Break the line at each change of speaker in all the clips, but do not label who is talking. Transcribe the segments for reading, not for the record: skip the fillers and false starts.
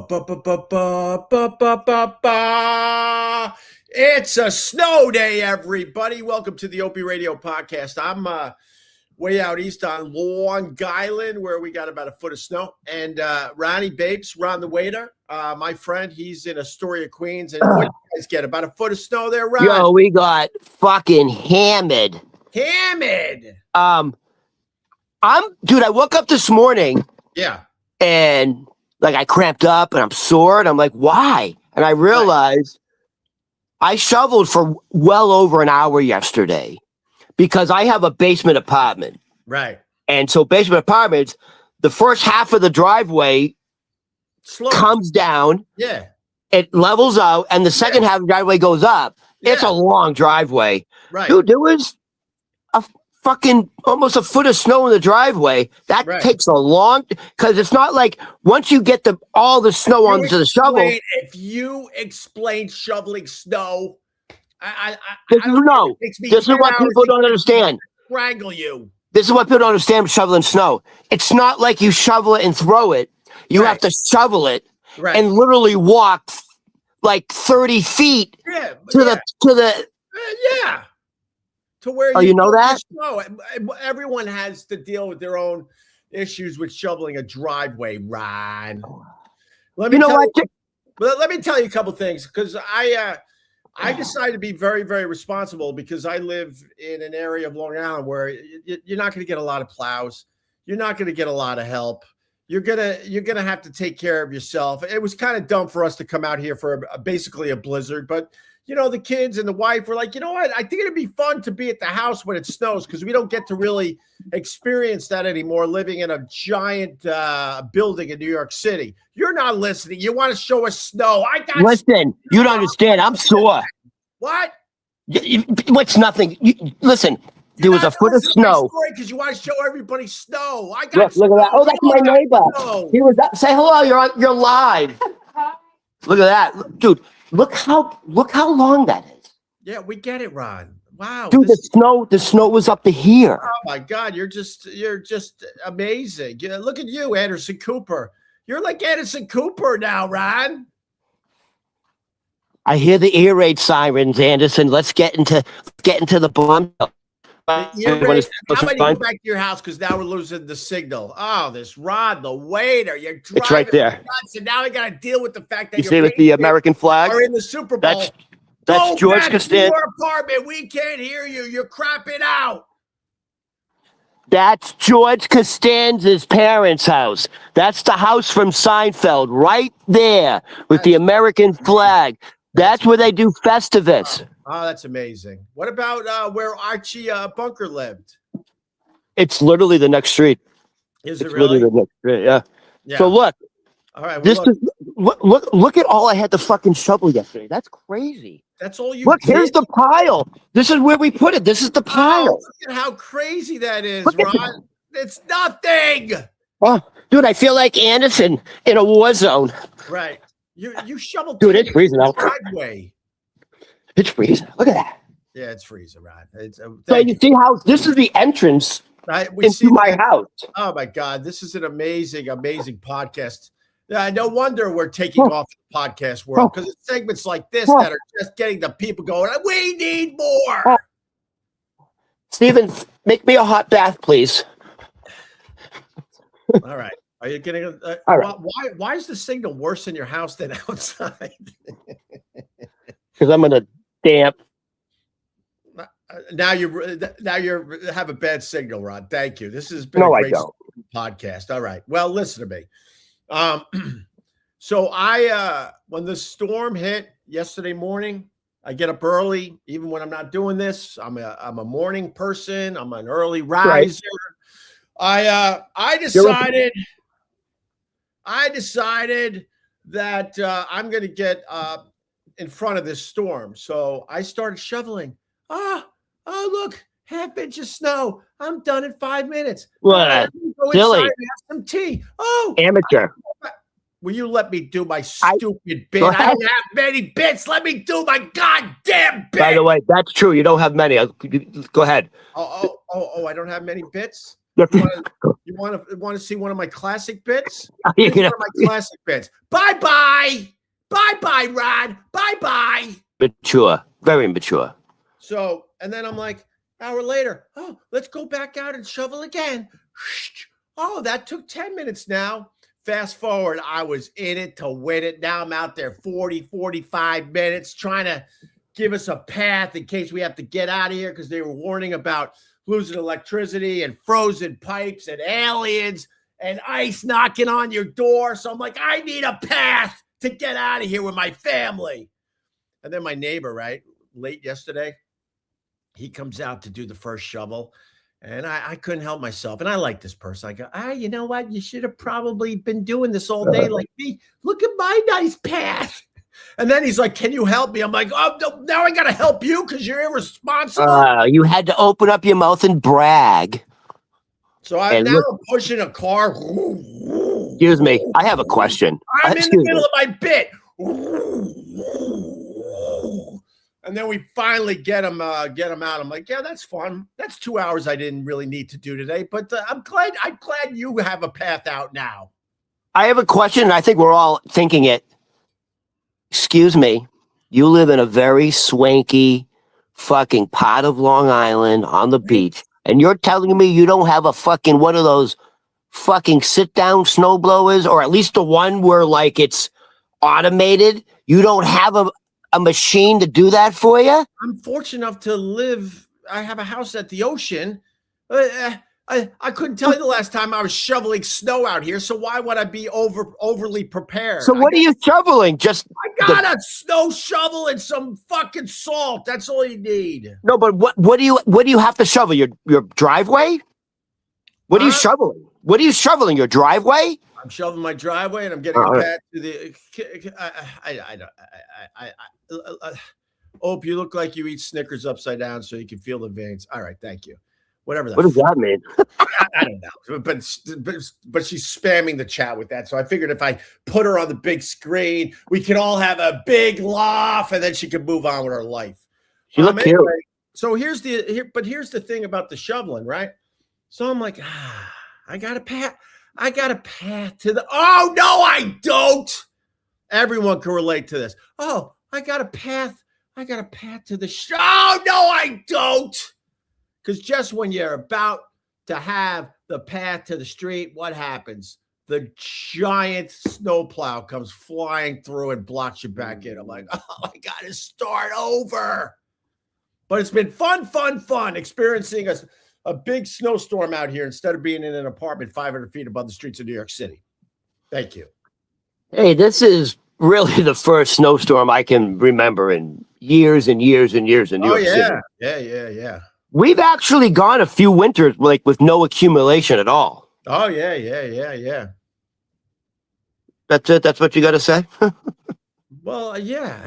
Ba-ba-ba-ba-ba-ba-ba-ba. It's a snow day, everybody. Welcome to the Opie Radio Podcast. I'm way out east on Long Island, where we got about a foot of snow. And Ronnie Babes, Ron the waiter, my friend, he's in Astoria, Queens. And what do you guys get? About a foot of snow there, Ron?
Yo, we got fucking hammered. Dude, I woke up this morning.
Yeah.
And like I cramped up and I'm sore and I'm like, why? And I realized I shoveled for well over an hour yesterday because I have a basement apartment.
Right.
And so basement apartments, the first half of the driveway comes down.
Yeah.
It levels out and the second half of the driveway goes up. Yeah. It's a long driveway.
Right.
Dude, there was a fucking almost a foot of snow in the driveway. That takes a long, because it's not like once you get all the snow onto the shovel.
If you explain shoveling snow,
this is what people don't understand.
Strangle you.
This is what people don't understand shoveling snow. It's not like you shovel it and throw it. You have to shovel it and literally walk like 30 feet to the to where you know that?
Everyone has to deal with their own issues with shoveling a driveway, Ron. Let me tell you a couple things, because I decided to be very, very responsible, because I live in an area of Long Island where you're not going to get a lot of plows. You're not going to get a lot of help. You're gonna have to take care of yourself. It was kind of dumb for us to come out here for basically a blizzard, but you know, the kids and the wife were like, you know what? I think it'd be fun to be at the house when it snows, because we don't get to really experience that anymore living in a giant building in New York City. You're not listening. You want to show us snow.
Listen, you don't understand. I'm sore.
What?
What's nothing? Listen, there was a foot of snow.
Because you want to show everybody snow.
Look at that. Oh, that's my neighbor. He was up. Say hello. You're live. Look at that, dude. Look how long that is.
Yeah, we get it, Ron. Wow.
Dude, the snow was up to here.
Oh my God, you're just amazing. Look at you, Anderson Cooper. You're like Anderson Cooper now, Ron.
I hear the ear raid sirens, Anderson. Let's get into the bomb.
How about you go back to your house, because now we're losing the signal. Oh, this Rod, the waiter, you're driving.
It's right there.
And now I got to deal with the fact that
you see with the American flag
are in the Super Bowl.
That's George Costanza.
Your apartment. We can't hear you. You're crapping out.
That's George Costanza's parents' house. That's the house from Seinfeld, right there with the American flag. That's where they do Festivus.
Oh, that's amazing. What about where Archie Bunker lived?
It's literally the next street.
Is it really?
Literally the next street, yeah. So look.
All right.
Look at all I had to fucking shovel yesterday. That's crazy.
That's all you
look, did? Here's the pile. This is where we put it. This is the pile.
Oh, look at how crazy that is, Ron. It's nothing.
Oh, dude, I feel like Anderson in a war zone.
Right. You shoveled.
Dude, it's freezing out.
Driveway.
It's freezing. Look at that.
Yeah, it's freezing, Ron.
So you see how this is the entrance into my house.
Oh my God, this is an amazing, amazing podcast. No wonder we're taking off the podcast world, because it's segments like this that are just getting the people going, we need more.
Steven, make me a hot bath, please.
All right. Are you getting
all right.
Why is the signal worse in your house than outside?
Because I'm gonna damp.
Now you have a bad signal, Rod. Thank you. This has been a great podcast. All right. Well, listen to me. So I when the storm hit yesterday morning, I get up early, even when I'm not doing this. I'm a morning person. I'm an early riser. Right. I decided that I'm going to get in front of this storm. So I started shoveling. Oh, look, half-inch of snow. I'm done in 5 minutes.
What? Silly.
Have some tea. Oh,
amateur.
Will you let me do my stupid bit? I don't have many bits. Let me do my goddamn bit.
By the way, that's true. You don't have many. Go ahead.
Oh, I don't have many bits? You want to see one of my classic bits? Here's one of my classic bits. Bye-bye. Bye-bye, Ron. Bye-bye.
Mature. Very mature.
So, and then I'm like, hour later, oh, let's go back out and shovel again. Oh, that took 10 minutes now. Fast forward, I was in it to win it. Now I'm out there 40, 45 minutes trying to give us a path in case we have to get out of here because they were warning about losing electricity and frozen pipes and aliens and ice knocking on your door. So I'm like, I need a path to get out of here with my family. And then my neighbor, right, late yesterday, he comes out to do the first shovel. And I couldn't help myself. And I like this person. I go, you know what? You should have probably been doing this all day like me. Look at my nice path. And then he's like, can you help me? I'm like, oh, no, now I got to help you because you're irresponsible.
You had to open up your mouth and brag.
So I'm pushing a car.
Excuse me. I have a question.
I'm in the middle of my bit. And then we finally get him out. I'm like, yeah, that's fun. That's 2 hours I didn't really need to do today, but I'm glad you have a path out now.
I have a question, and I think we're all thinking it. Excuse me, you live in a very swanky fucking part of Long Island on the beach, and you're telling me you don't have a fucking one of those fucking sit-down snow blowers, or at least the one where like it's automated? You don't have a machine to do that for you?
I'm fortunate enough to live. I have a house at the ocean. I couldn't tell you the last time I was shoveling snow out here. So why would I be overly prepared?
So what are you shoveling?
I got a snow shovel and some fucking salt. That's all you need.
No, but what do you have to shovel? Your driveway? What are you shoveling? What are you shoveling? Your driveway?
I'm shoveling my driveway and I'm getting it back to the. I hope you look like you eat Snickers upside down so you can feel the veins. All right, thank you. Whatever.
What does that mean?
I don't know, but she's spamming the chat with that. So I figured if I put her on the big screen, we can all have a big laugh, and then she can move on with her life.
She look cute.
So here's the thing about the shoveling, right? So I'm like, I got a path to the. Oh no, I don't. Everyone can relate to this. Oh, I got a path to the show. Oh, no, I don't. Because just when you're about to have the path to the street, what happens? The giant snowplow comes flying through and blocks you back in. I'm like, oh, I got to start over. But it's been fun experiencing a big snowstorm out here instead of being in an apartment 500 feet above the streets of New York City. Thank you.
Hey, this is really the first snowstorm I can remember in years and years and years in New York City.
Yeah.
We've actually gone a few winters like with no accumulation at all.
Oh, yeah.
That's it? That's what you got to say?
Well, yeah.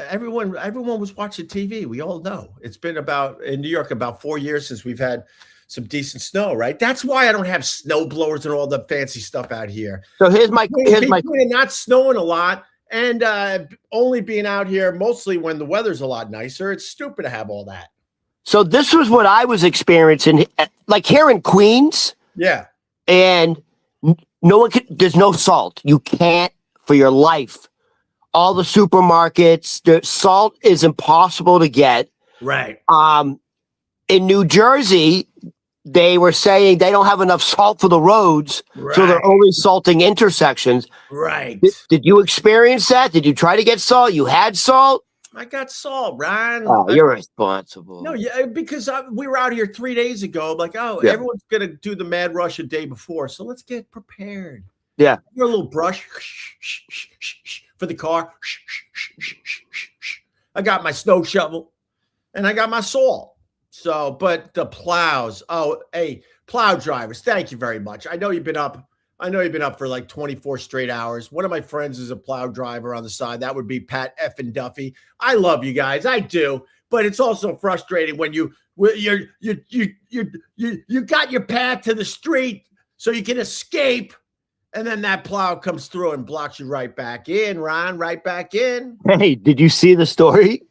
Everyone was watching TV. We all know. It's been in New York about 4 years since we've had some decent snow, right? That's why I don't have snow blowers and all the fancy stuff out here.
So here's my
not snowing a lot and only being out here mostly when the weather's a lot nicer. It's stupid to have all that.
So this was what I was experiencing, like here in Queens.
Yeah.
And there's no salt. You can't for your life. All the supermarkets, the salt is impossible to get.
Right.
In New Jersey, they were saying they don't have enough salt for the roads, so they're only salting intersections.
Right.
Did you experience that? Did you try to get salt? You had salt?
I got salt, Ryan.
Oh, you're responsible.
No, yeah, because we were out here 3 days ago. Like, everyone's going to do the mad rush a day before, so let's get prepared.
Yeah.
Your little brush for the car. I got my snow shovel, and I got my salt. So, but the plows. Oh, hey, plow drivers, thank you very much. I know you've been up for like 24 straight hours. One of my friends is a plow driver on the side. That would be Pat effing Duffy. I love you guys. I do. But it's also frustrating when you got your path to the street so you can escape, and then that plow comes through and blocks you right back in, Ron, right back in.
Hey, did you see the story?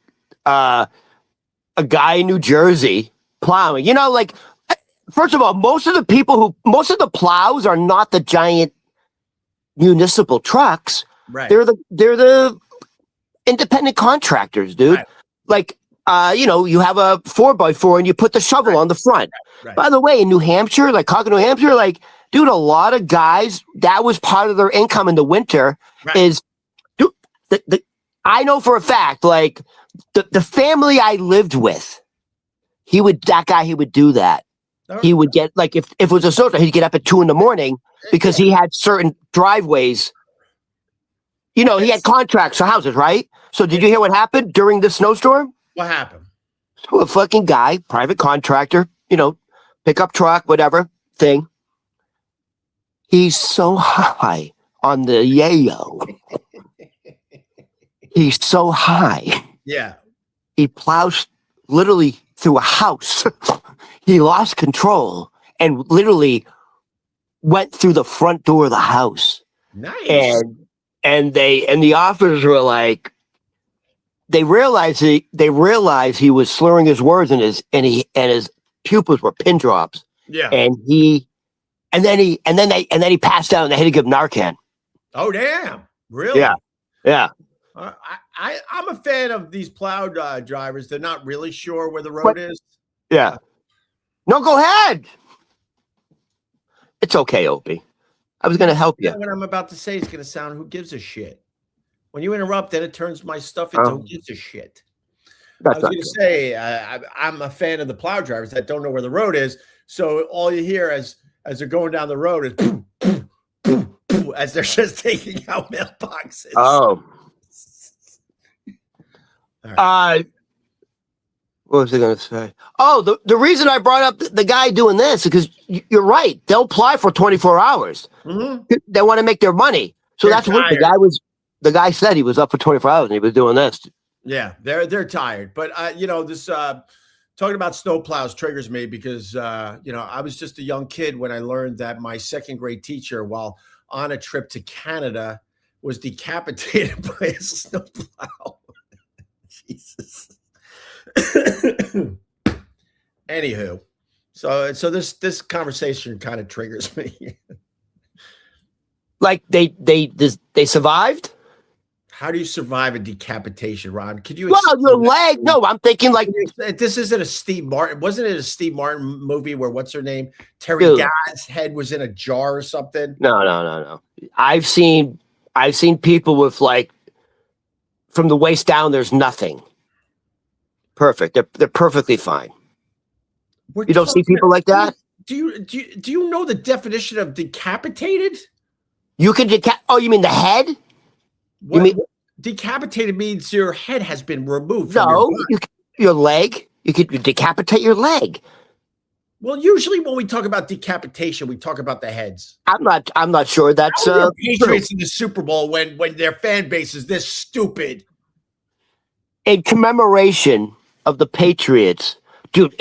A guy in New Jersey plowing. You know, like first of all, most of the plows are not the giant municipal trucks.
Right.
They're the independent contractors, dude.
Right.
Like, you have a 4x4 and you put the shovel on the front.
Right.
By the way, in New Hampshire, like Concord, New Hampshire, like, dude, a lot of guys, that was part of their income in the winter.
Right.
Is, dude, I know for a fact, like, the family I lived with, he would do that. He would get, like, if it was a social, he'd get up at 2 a.m. because he had certain driveways. He had contracts for houses, right? So did you hear what happened during the snowstorm?
What happened?
So a fucking guy, private contractor, pickup truck, whatever thing. He's so high on the yayo. He's so high.
Yeah.
He plows literally through a house. He lost control and literally went through the front door of the house.
Nice.
And the officers were like, they realized he was slurring his words and his pupils were pin drops.
Yeah.
And then he passed out and they had to give Narcan.
Oh damn! Really?
Yeah. Yeah.
I'm a fan of these plow drivers. They're not really sure where the road is.
Yeah. No, go ahead. It's okay, Opie. I was going to help you.
What I'm about to say is going to sound, who gives a shit? When you interrupt, then it turns my stuff into who gives a shit. I was going to say, I'm a fan of the plow drivers that don't know where the road is. So all you hear as they're going down the road is poof, poof, poof, poof, as they're just taking out mailboxes.
Oh. Right. What was I going to say? Oh, the reason I brought up the guy doing this is because you're right. They'll apply for 24 hours. Mm-hmm. They want to make their money. So that's what the guy said. He was up for 24 hours and he was doing this.
Yeah, they're tired. But, this talking about snow plows triggers me because, I was just a young kid when I learned that my second grade teacher, while on a trip to Canada, was decapitated by a snow plow. Jesus. Anywho, so this conversation kind of triggers me.
Like they survived.
How do you survive a decapitation, Ron? Could you?
Well, your leg. No, I'm thinking like
this isn't a Steve Martin. Wasn't it a Steve Martin movie where what's her name? Terry Guy's head was in a jar or something?
No. I've seen people with like from the waist down. There's nothing. Perfect. They're perfectly fine. You don't see people like that?
Do you know the definition of decapitated?
You can Oh, you mean the head?
You mean decapitated means your head has been removed from
your leg. You could decapitate your leg.
Well, usually when we talk about decapitation, we talk about the heads.
I'm not sure that's
Patriots in the Super Bowl when their fan base is this stupid.
In commemoration of the Patriots, dude,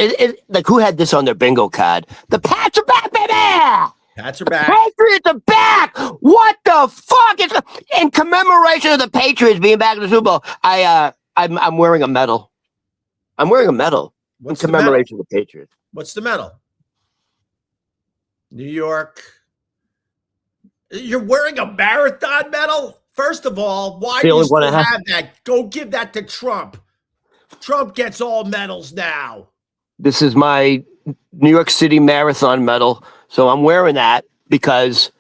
like who had this on their bingo card? The Pats are back, baby!
Pats are back.
Patriots are back! What the fuck? It's in commemoration of the Patriots being back in the Super Bowl. I'm wearing a medal. I'm wearing a medal in commemoration of the Patriots.
What's the medal? New York. You're wearing a marathon medal? First of all, why do you still have that? Go give that to Trump. Trump gets all medals now. This
is my New York City Marathon medal. So I'm wearing that because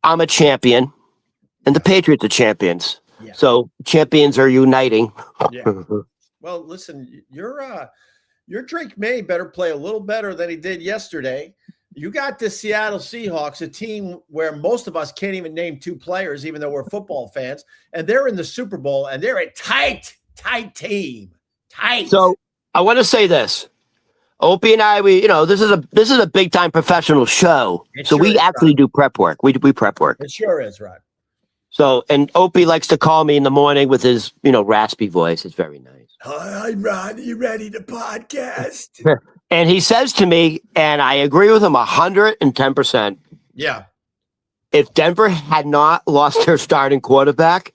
I'm a champion and the Patriots are champions. Yeah. So champions are uniting.
Yeah. Well, listen, your Drake May better play a little better than he did yesterday. You got the Seattle Seahawks, a team where most of us can't even name two players, even though we're football fans, and they're in the Super Bowl, and they're a tight team. Tight.
So I want to say this. Opie and I, this is a big time professional show. We actually do prep work. We prep work.
It sure is, Rod.
So, and Opie likes to call me in the morning with his, raspy voice. It's very nice.
Hi, Rod. Are you ready to podcast?
And he says to me, and I agree with him 110%.
Yeah.
If Denver had not lost their starting quarterback,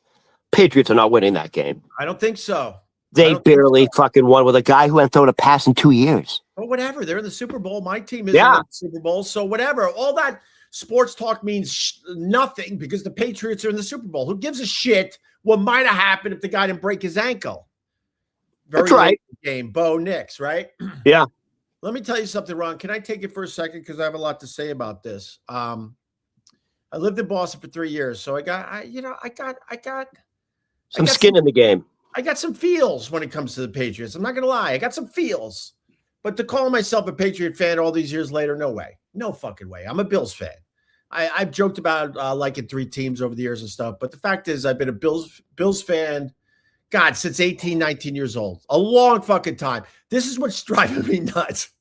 Patriots are not winning that game.
I don't think so.
They barely fucking won with a guy who hadn't thrown a pass in 2 years.
Or whatever. They're in the Super Bowl. My team is in
Yeah.
the Super Bowl. So whatever. All that sports talk means nothing because the Patriots are in the Super Bowl. Who gives a shit what might have happened if the guy didn't break his ankle?
That's right.
Game. Bo Nix, right?
Yeah.
Let me tell you something, Ron. Can I take it for a second? Because I have a lot to say about this. I lived in Boston for 3 years. So I got
some skin in the game.
I got some feels when it comes to the Patriots. I'm not going to lie. I got some feels. But to call myself a Patriot fan all these years later, no way. No fucking way. I'm a Bills fan. I've joked about liking 3 teams over the years and stuff. But the fact is I've been a Bills fan, God, since 18, 19 years old. A long fucking time. This is what's driving me nuts.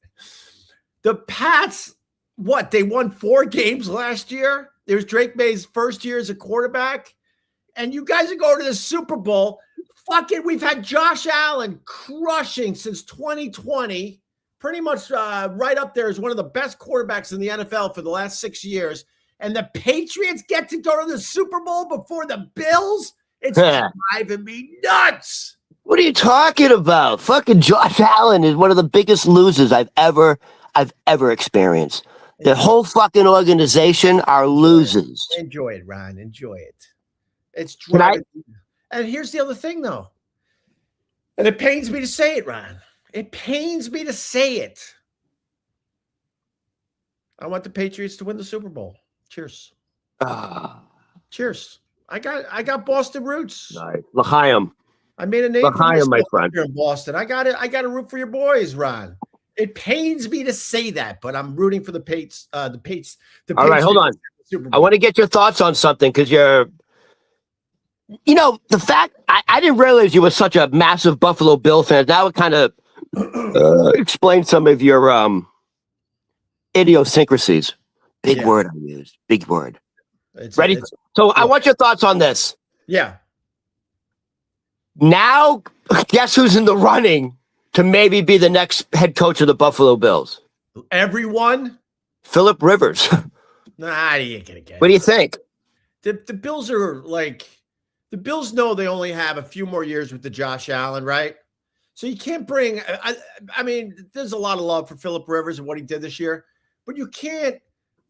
The Pats, what? They won 4 games last year. It was Drake May's first year as a quarterback. And you guys are going to the Super Bowl. Fucking, we've had Josh Allen crushing since 2020. Pretty much right up there as one of the best quarterbacks in the NFL for the last 6 years. And the Patriots get to go to the Super Bowl before the Bills? It's driving me nuts.
What are you talking about? Fucking Josh Allen is one of the biggest losers I've ever experienced. The whole fucking organization are losers.
Enjoy it, Ron. Enjoy it. It's driving. And here's the other thing, though. And it pains me to say it, Ron. It pains me to say it. I want the Patriots to win the Super Bowl. Cheers. Cheers. I got Boston roots.
Nice. L'chaim.
I made a name
L'chaim, my friend.
Here in Boston. I got to root for your boys, Ron. It pains me to say that, but I'm rooting for the Pates. All
right, hold on. I want to get your thoughts on something because the fact I didn't realize you were such a massive Buffalo Bill fan. That would kind of explain some of your idiosyncrasies. Big word I used. Big word. Ready? I want your thoughts on this.
Yeah.
Now, guess who's in the running to maybe be the next head coach of the Buffalo Bills?
Everyone?
Phillip Rivers.
Nah, you ain't gonna get it.
What do you think?
The Bills are like, the Bills know they only have a few more years with the Josh Allen, right? So you can't bring, I mean, there's a lot of love for Phillip Rivers and what he did this year, but you can't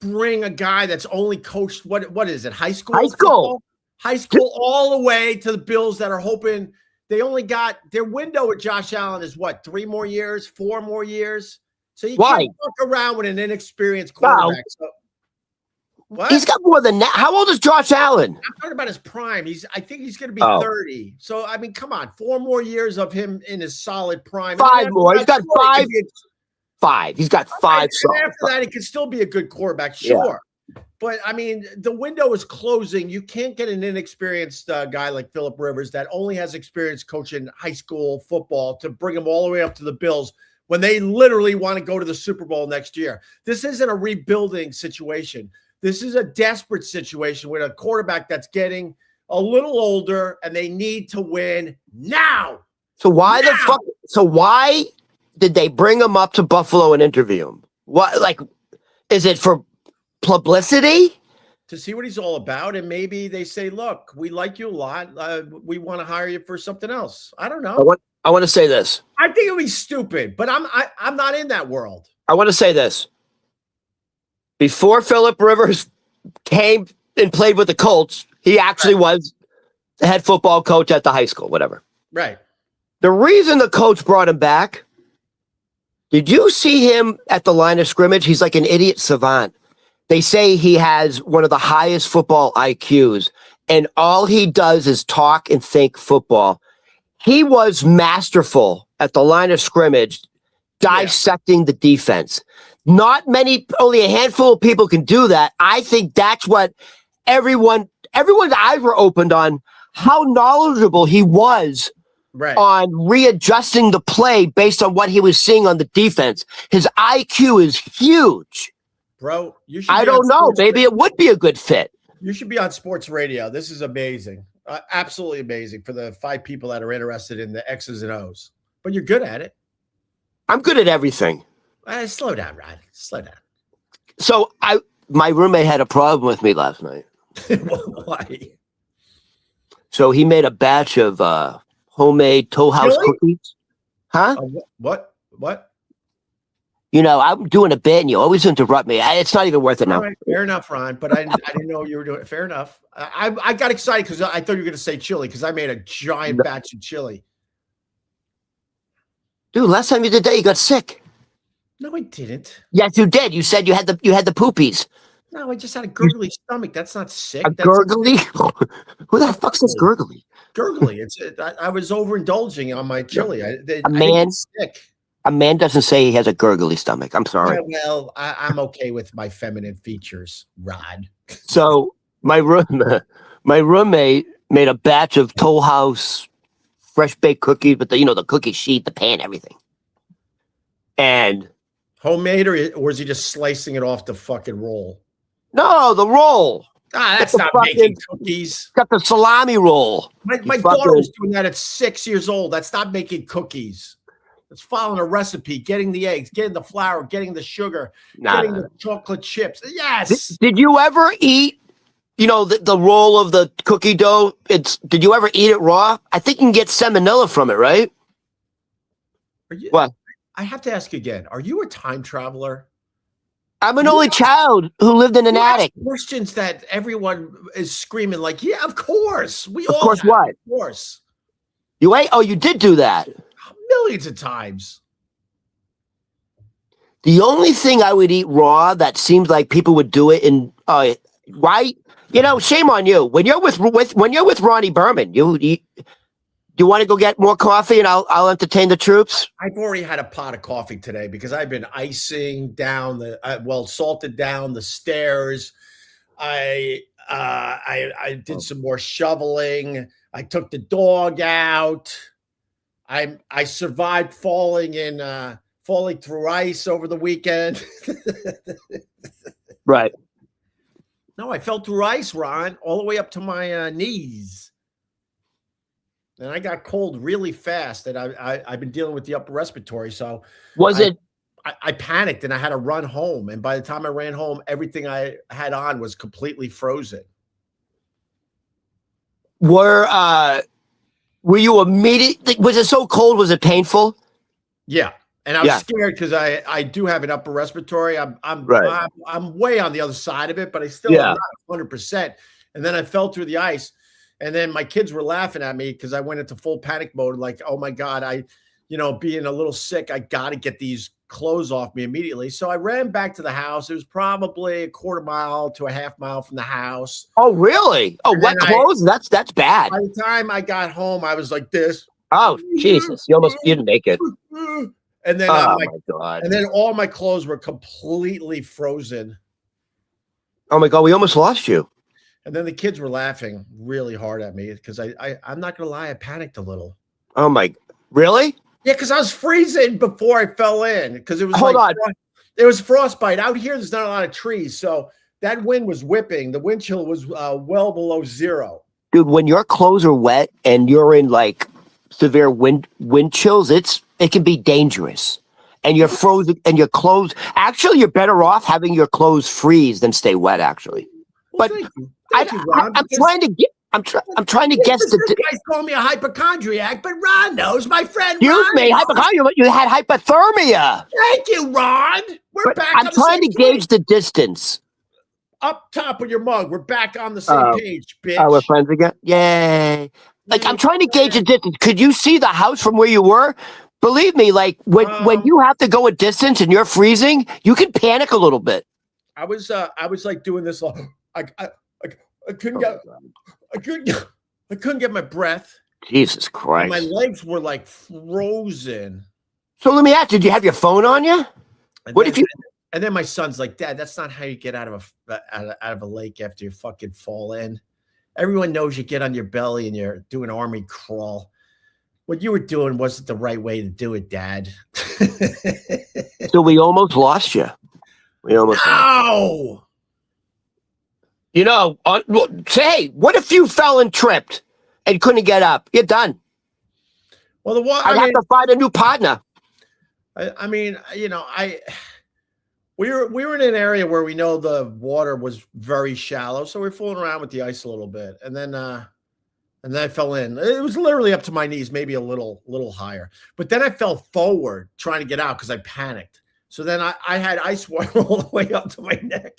bring a guy that's only coached, what is it, high school? High school all the way to the Bills that are hoping they only got, their window with Josh Allen is what, 3 more years, 4 more years? So you can't walk around with an inexperienced quarterback.
Wow.
So, what?
He's got more than that. How old is Josh Allen?
I'm talking about his prime. I think he's going to be 30. So, I mean, come on. 4 more years of him in his solid prime.
5 more. He's got 5. 5. He's got 5.
And after that, he could still be a good quarterback, sure. Yeah. But, I mean, the window is closing. You can't get an inexperienced guy like Phillip Rivers that only has experience coaching high school football to bring him all the way up to the Bills when they literally want to go to the Super Bowl next year. This isn't a rebuilding situation. This is a desperate situation with a quarterback that's getting a little older and they need to win now.
So why why did they bring him up to Buffalo and interview him? What, like, is it for publicity?
To see what he's all about. And maybe they say, look, we like you a lot. We want to hire you for something else. I don't know.
I want to say this.
I think it would be stupid, but I'm not in that world.
I want to say this. Before Phillip Rivers came and played with the Colts, he actually was the head football coach at the high school, whatever.
Right.
The reason the coach brought him back, did you see him at the line of scrimmage? He's like an idiot savant. They say he has one of the highest football IQs, and all he does is talk and think football. He was masterful at the line of scrimmage, dissecting the defense. Not many, only a handful of people can do that. I think that's what everyone's eyes were opened on how knowledgeable he was on readjusting the play based on what he was seeing on the defense. His IQ is huge.
Bro, you should.
I don't know. Maybe it would be a good fit.
You should be on sports radio. This is amazing. Absolutely amazing for the 5 people that are interested in the X's and O's. But you're good at it.
I'm good at everything.
Slow down, Rod. Slow down.
So my roommate had a problem with me last night.
Why?
So he made a batch of homemade Toll House cookies. Huh?
What?
I'm doing a bit and you always interrupt me. It's not even worth it now.
All right, fair enough, Ron. But I didn't know you were doing it. Fair enough. I got excited because I thought you were going to say chili because I made a giant batch of chili.
Dude, last time you did that, you got sick.
No, I didn't.
Yes, you did. You said you had the poopies.
No, I just had a gurgly stomach. That's not sick.
That's gurgly? Who the fuck says gurgly?
Gurgly. I was overindulging on my chili. I didn't get sick.
A man doesn't say he has a gurgly stomach. I'm sorry.
Yeah, well, I'm okay with my feminine features, Rod.
So my roommate made a batch of Toll House fresh baked cookies, but the cookie sheet, the pan, everything. And
homemade, or is he just slicing it off the fucking roll?
No, the roll.
That's not making cookies.
Got the salami roll.
My daughter was doing that at 6 years old. That's not making cookies. It's following a recipe, getting the eggs, getting the flour, getting the sugar, getting the chocolate chips. Yes.
Did you ever eat, the roll of the cookie dough? Did you ever eat it raw? I think you can get salmonella from it, right? What?
I have to ask you again. Are you a time traveler?
I'm an only child who lived in an attic.
Questions that everyone is screaming like, yeah, of course.
Of course. You ate? Oh, you did do that.
Millions of times.
The only thing I would eat raw that seems like people would do it in right? Shame on you. When you're with Ronnie Berman, you want to go get more coffee and I'll entertain the troops?
I've already had a pot of coffee today because I've been icing down salted down the stairs. I did some more shoveling. I took the dog out. I survived falling through ice over the weekend.
Right.
No, I fell through ice, Ron, all the way up to my knees. And I got cold really fast. And I've been dealing with the upper respiratory. So I panicked and I had to run home. And by the time I ran home, everything I had on was completely frozen.
Were you immediately? Was it so cold? Was it painful?
Yeah, and I was scared because I do have an upper respiratory. I'm way on the other side of it, but I still am not 100%. And then I fell through the ice, and then my kids were laughing at me because I went into full panic mode. Like, oh my god, being a little sick, I got to get these clothes off me immediately. So I ran back to the house. It was probably a quarter mile to a half mile from the house.
Oh, really? Oh, wet clothes? That's bad.
By the time I got home, I was like this.
Oh, Jesus. You didn't make it.
And then,
my God.
And then all my clothes were completely frozen.
Oh my God. We almost lost you.
And then the kids were laughing really hard at me because I'm not going to lie. I panicked a little.
Oh my, really?
Yeah, because I was freezing before I fell in because it was it was frostbite. Out here, there's not a lot of trees. So that wind was whipping. The wind chill was well below zero.
Dude, when your clothes are wet and you're in like severe wind chills, it can be dangerous. And you're frozen and your clothes, actually, you're better off having your clothes freeze than stay wet, actually.
Well,
but
thank you, Ron,
I'm trying to guess
the guy's calling me a hypochondriac, but Ron knows, my friend.
You made hypochondria. You had hypothermia.
Thank you, Ron. We're back.
I'm trying to gauge the distance.
Up top of your mug, we're back on the same page, bitch.
Oh, we're friends again. Yay! Like I'm trying to gauge the distance. Could you see the house from where you were? Believe me, like when you have to go a distance and you're freezing, you can panic a little bit.
I was like doing this. I couldn't get. I couldn't get my breath.
Jesus Christ.
My legs were like frozen.
So let me ask, did you have your phone on you?
And then my son's like, Dad, that's not how you get out of a lake after you fucking fall in. Everyone knows you get on your belly and you're doing army crawl. What you were doing wasn't the right way to do it, Dad.
So we almost lost you.
No!
Say, what if you fell and tripped and couldn't get up? You're done.
Well,
I'd have to find a new partner.
We were in an area where we know the water was very shallow, so we were fooling around with the ice a little bit, and then I fell in. It was literally up to my knees, maybe a little higher. But then I fell forward trying to get out because I panicked. So then I had ice water all the way up to my neck.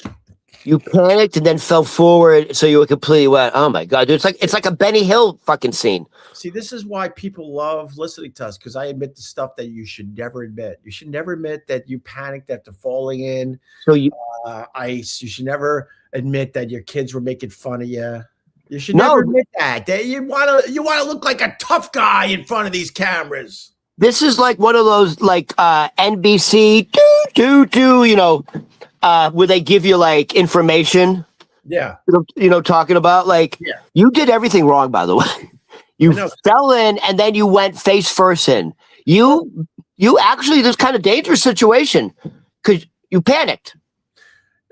You panicked and then fell forward, so you were completely wet. Oh my god, dude! It's like a Benny Hill fucking scene.
See, this is why people love listening to us, because I admit the stuff that you should never admit. You should never admit that you panicked after falling in
So you
ice. You should never admit that your kids were making fun of you. You should never admit that. You want to look like a tough guy in front of these cameras.
This is like one of those like NBC where they give you like information.
Yeah.
Talking about like you did everything wrong, by the way. You fell in and then you went face first in. You actually, this kind of dangerous situation because you panicked.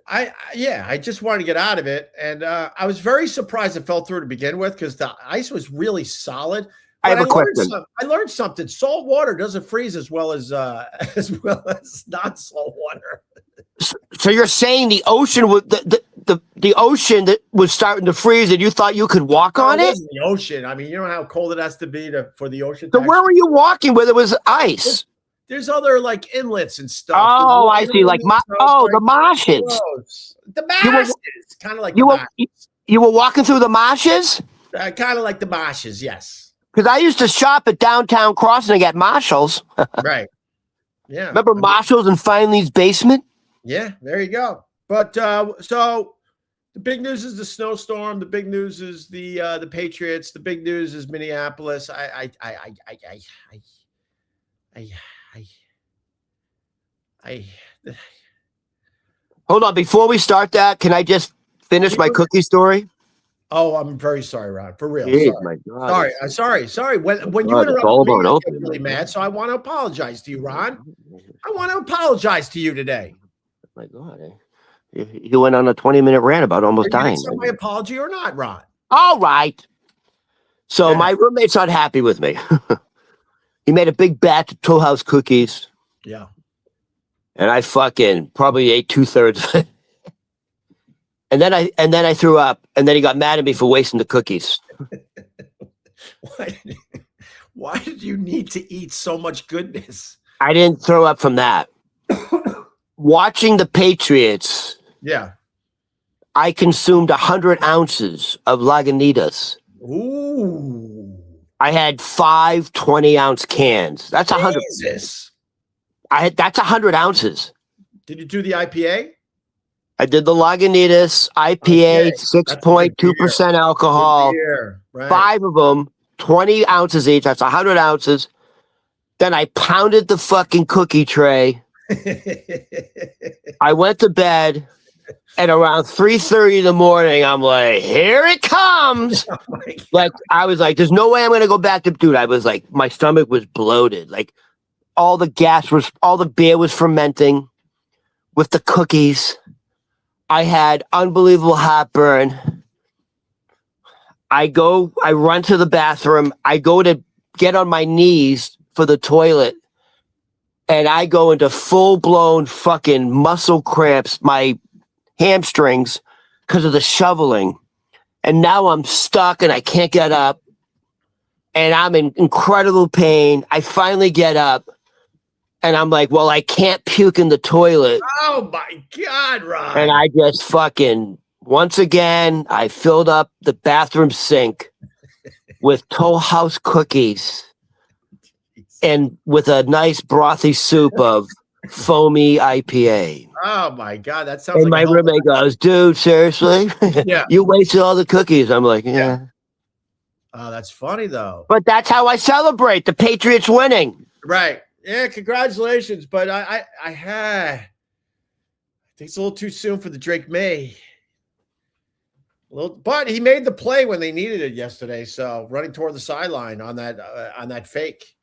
I just wanted to get out of it. And I was very surprised it fell through to begin with because the ice was really solid.
I have a question.
I learned something. Salt water doesn't freeze as well as non-salt water.
So you're saying the ocean would the ocean that was starting to freeze and you thought you could walk on it?
The ocean. I mean, you know how cold it has to be for the ocean.
So where were you walking where there was ice?
There's other like inlets and stuff.
Oh, I see. Like the marshes.
The marshes. Kind of like
you were walking through the marshes?
Kind of like the marshes, yes.
Because I used to shop at Downtown Crossing at Marshall's.
Right. Yeah.
Remember Marshall's in Finley's basement?
Yeah, there you go. But so the big news is the snowstorm. The big news is the Patriots. The big news is Minneapolis.
Hold on. Before we start that, can I just finish my cookie story?
Oh, I'm very sorry, Ron. For real.
Jeez, my God.
Sorry. When you interrupt me, I get really mad. So I want to apologize to you, Ron. I want to apologize to you today.
My God. You went on a 20-minute rant about almost dying.
My apology or not, Ron?
All right. So my roommate's not happy with me. He made a big batch of Toll House cookies.
Yeah.
And I fucking probably ate 2/3 of it. And then I threw up, and then he got mad at me for wasting the cookies.
Why did you need to eat so much goodness?
I didn't throw up from that. Watching the Patriots, I consumed 100 ounces of Lagunitas.
Ooh.
I had 5 20-ounce cans. That's 100.
Jesus.
That's 100 ounces.
Did you do the IPA?
I did the Lagunitas IPA, 6.2% alcohol. Right. 5 of them, 20 ounces each. That's 100 ounces. Then I pounded the fucking cookie tray. I went to bed, and around 3:30 in the morning, I'm like, here it comes. Oh like, I was like, there's no way I'm going to go back to, dude. I was like, my stomach was bloated. Like, all the beer was fermenting with the cookies. I had unbelievable heartburn. I run to the bathroom. I go to get on my knees for the toilet. And I go into full-blown fucking muscle cramps, my hamstrings, because of the shoveling. And now I'm stuck and I can't get up. And I'm in incredible pain. I finally get up. And I'm like, well, I can't puke in the toilet.
Oh, my God, Ron.
And I just fucking, once again, I filled up the bathroom sink with Toll House cookies and with a nice brothy soup of foamy IPA.
Oh, my God. That sounds
like my roommate goes, dude, seriously?
Yeah.
You wasted all the cookies. I'm like, yeah.
Oh, that's funny, though.
But that's how I celebrate the Patriots winning.
Right. Yeah, congratulations. But I think it's a little too soon for the Drake May. But he made the play when they needed it yesterday. So running toward the sideline on that fake.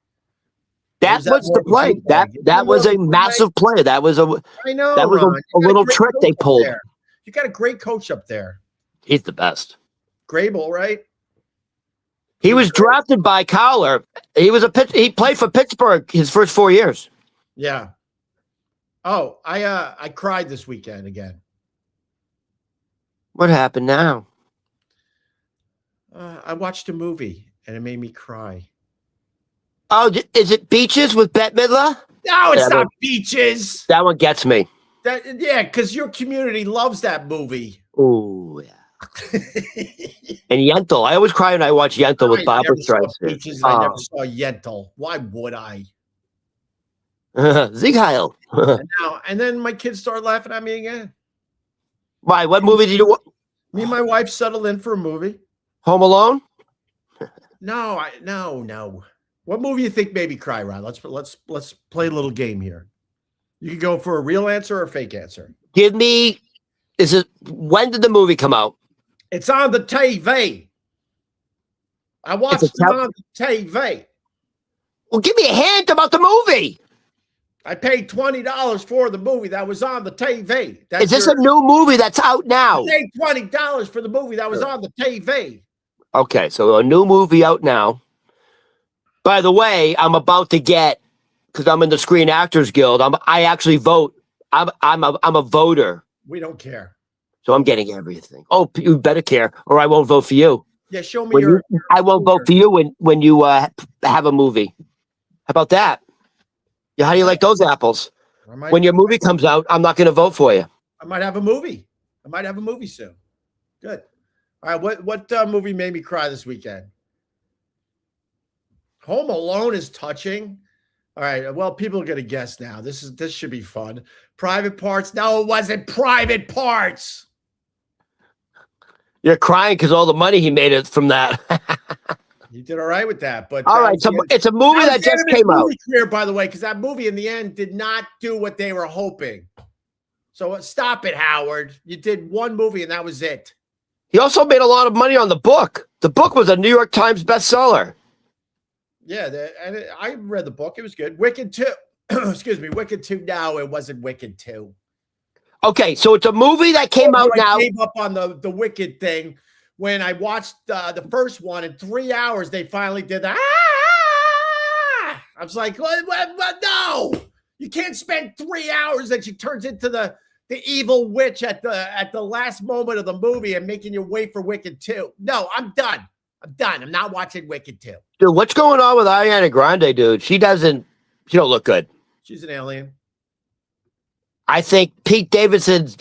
That was the play. That was a massive play. That was a little trick they pulled.
You got a great coach up there.
He's the best.
Grable, right?
He was drafted by Cowler. He played for Pittsburgh his first 4 years.
Yeah. Oh, I cried this weekend again.
What happened now?
I watched a movie and it made me cry.
Oh, is it Beaches with Bette Midler?
No, it's not Beaches.
That one gets me.
Because your community loves that movie.
Oh, yeah. And Yentl. I always cry when I watch Yentl with Barbara Streisand.
I never saw Yentl. Why would I?
Sieg Heil.
and then my kids start laughing at me again.
Why? What movie did you watch?
Me and my wife settled in for a movie.
Home Alone?
No. What movie you think made me cry, Ron? Let's play a little game here. You can go for a real answer or a fake answer.
When did the movie come out?
It's on the TV. I watched it on the TV.
Well, give me a hint about the movie.
I paid $20 for the movie that was on the TV.
Is this a new movie that's out now?
I paid $20 for the movie that was on the TV.
Okay, so a new movie out now. By the way, I'm about to get, because I'm in the Screen Actors Guild. I actually vote. I'm a voter.
We don't care.
So I'm getting everything. Oh, you better care, or I won't vote for you.
Yeah, show me
I won't vote for you when you have a movie. How about that? Yeah, how do you like those apples? When your movie comes out, I'm not going to vote for you.
I might have a movie. Soon. Good. All right, what movie made me cry this weekend? Home Alone is touching. All right, well, people are going to guess now. This should be fun. Private Parts. No, it wasn't Private Parts.
You're crying because all the money he made it from that.
You did all right with that, but
all right. So it's a movie that just came out.
Career, by the way, because that movie in the end did not do what they were hoping. So stop it, Howard. You did one movie and that was it.
He also made a lot of money on the book. The book was a New York Times bestseller.
Yeah, and I read the book. It was good. Wicked 2. Excuse me, Wicked 2. No, it wasn't Wicked 2.
Okay, so it's a movie that came out now.
I gave up on the Wicked thing. When I watched the first one in 3 hours, they finally did that. I was like, what? No, you can't spend 3 hours that she turns into the evil witch at the last moment of the movie and making you wait for Wicked 2. No, I'm done. I'm not watching Wicked 2.
Dude, what's going on with Ariana Grande, dude? She don't look good.
She's an alien.
I think Pete Davidson's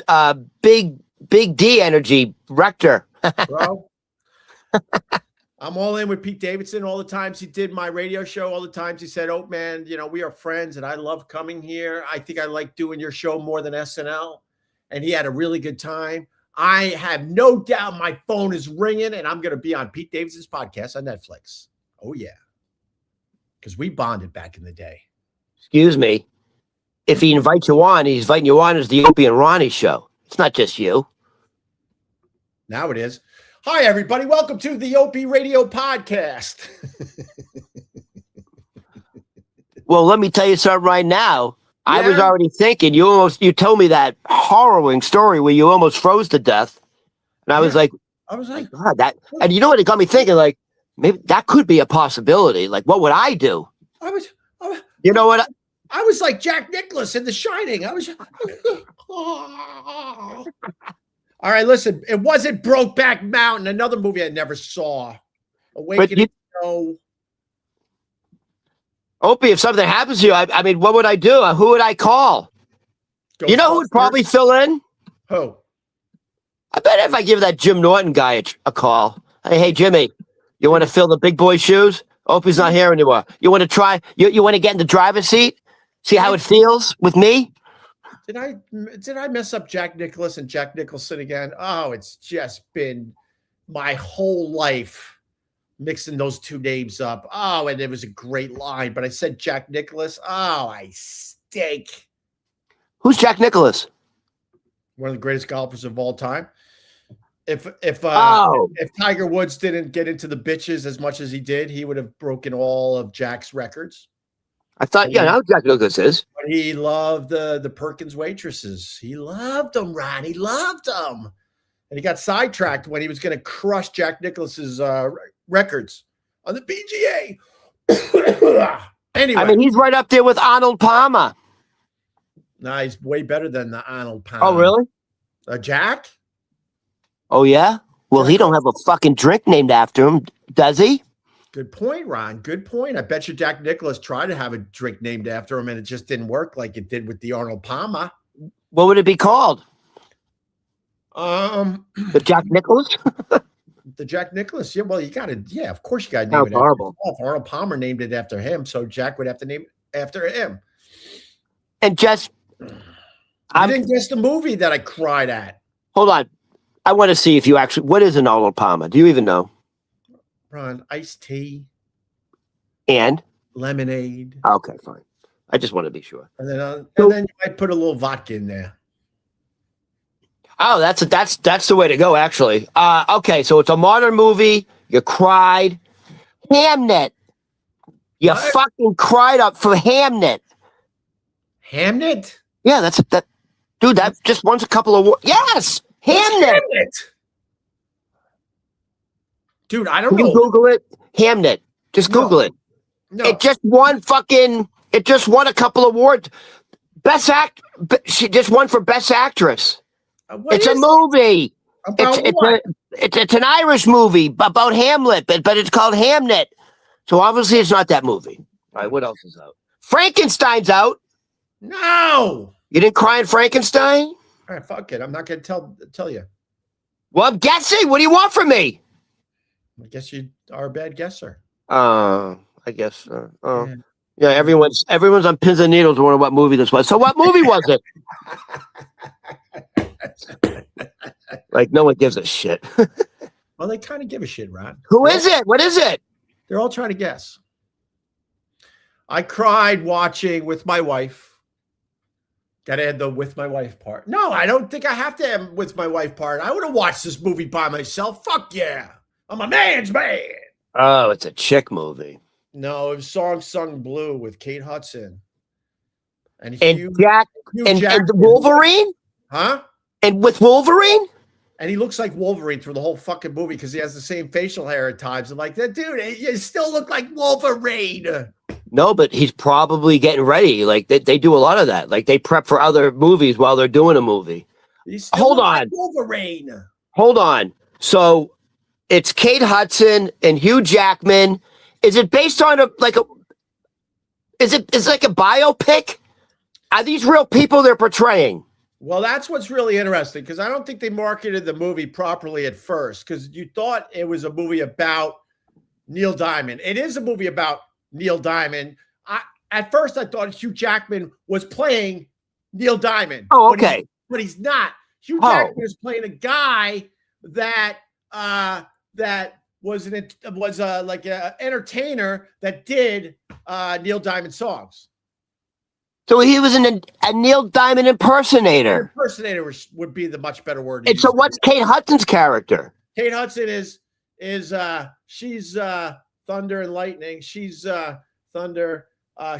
big D energy wrecked her.
Bro, I'm all in with Pete Davidson all the times he did my radio show, all the times he said, oh man, we are friends and I love coming here. I think I like doing your show more than SNL. And he had a really good time. I have no doubt my phone is ringing and I'm going to be on Pete Davidson's podcast on Netflix. Oh yeah. Because we bonded back in the day.
Excuse me. If he invites you on, he's inviting you on as the Opie and Ronnie show. It's not just you.
Now it is. Hi, everybody. Welcome to the Opie Radio Podcast.
Well, let me tell you something right now. Yeah. I was already thinking, you told me that harrowing story where you almost froze to death. And I was like, God, that, and you know what? It got me thinking, like, maybe that could be a possibility. Like, what would I do? You know what?
I was like Jack Nicklaus in The Shining. I was. All right, listen. It wasn't Brokeback Mountain, another movie I never saw. Awakening. Opie,
if something happens to you, I mean, what would I do? Who would I call? You know who would probably fill in?
Who?
I bet if I give that Jim Norton guy a call. Hey, Jimmy, you want to fill the big boy shoes? Opie's not here anymore. You want to try? You want to get in the driver's seat? See how it feels with me?
Did I mess up Jack Nicklaus and Jack Nicholson again? Oh, it's just been my whole life mixing those two names up. Oh, and it was a great line, but I said Jack Nicklaus. Oh, I stink.
Who's Jack Nicklaus?
One of the greatest golfers of all time. If Tiger Woods didn't get into the bitches as much as he did, he would have broken all of Jack's records.
I thought, I know who Jack Nicklaus is.
But he loved the Perkins waitresses. He loved them, Ron. He loved them. And he got sidetracked when he was going to crush Jack Nicklaus's records on the PGA. Anyway.
I mean, he's right up there with Arnold Palmer.
Nah, he's way better than the Arnold Palmer.
Oh, really?
Jack?
Oh, yeah? Well, he don't have a fucking drink named after him, does he?
Good point, Ron. Good point. I bet you Jack Nicklaus tried to have a drink named after him, and it just didn't work like it did with the Arnold Palmer.
What would it be called? The Jack Nicklaus?
The Jack Nicklaus. Yeah, well, you got to. Yeah, of course you got to name
Sounds
it after
horrible.
himself. Arnold Palmer named it after him, so Jack would have to name it after him.
And just,
I didn't guess the movie that I cried at.
Hold on. I want to see if you actually. What is an Arnold Palmer? Do you even know?
Ron, iced tea
and
lemonade.
Okay, fine. I just want to be sure.
And then you might put a little vodka in there.
Oh, that's the way to go, actually. Okay, so it's a modern movie. You cried. Hamnet. You fucking cried up for Hamnet.
Hamnet?
Yeah, that. Dude, that just won a couple of. Yes, Hamnet.
Dude, I don't
know.
Can
you Google it? Hamnet. Just Google it.
No.
It just won a couple of awards. She just won for Best Actress. It's a movie. It's an Irish movie about Hamlet, but it's called Hamnet. So obviously it's not that movie. All right, what else is out? Frankenstein's out.
No.
You didn't cry in Frankenstein?
All right, fuck it. I'm not going to tell you.
Well, I'm guessing. What do you want from me?
I guess you are a bad guesser.
I guess. Yeah, everyone's on pins and needles wondering what movie this was. So what movie was it? Like, no one gives a shit.
Well, they kind of give a shit, Ron.
Who is it? What is it?
They're all trying to guess. I cried watching with my wife. Got to add the with my wife part. No, I don't think I have to add with my wife part. I would have watched this movie by myself. Fuck yeah. I'm a man's man.
Oh, it's a chick movie.
No, it was Song Sung Blue with Kate Hudson. And
Jack and Wolverine?
Huh?
And with Wolverine?
And he looks like Wolverine through the whole fucking movie because he has the same facial hair at times. I'm like, that dude, you still look like Wolverine.
No, but he's probably getting ready. Like they do a lot of that. Like they prep for other movies while they're doing a movie. Hold on.
Like Wolverine.
Hold on. So it's Kate Hudson and Hugh Jackman. Is it based on is it like a biopic? Are these real people they're portraying?
Well, that's what's really interesting because I don't think they marketed the movie properly at first because you thought it was a movie about Neil Diamond. It is a movie about Neil Diamond. At first I thought Hugh Jackman was playing Neil Diamond.
Oh, okay.
But he's not. Hugh Jackman is playing a guy that was like an entertainer that did Neil Diamond songs.
So he was a Neil Diamond impersonator.
Impersonator would be the much better word.
And so what's Kate Hudson's character?
Kate Hudson she's Thunder and Lightning. She's Thunder.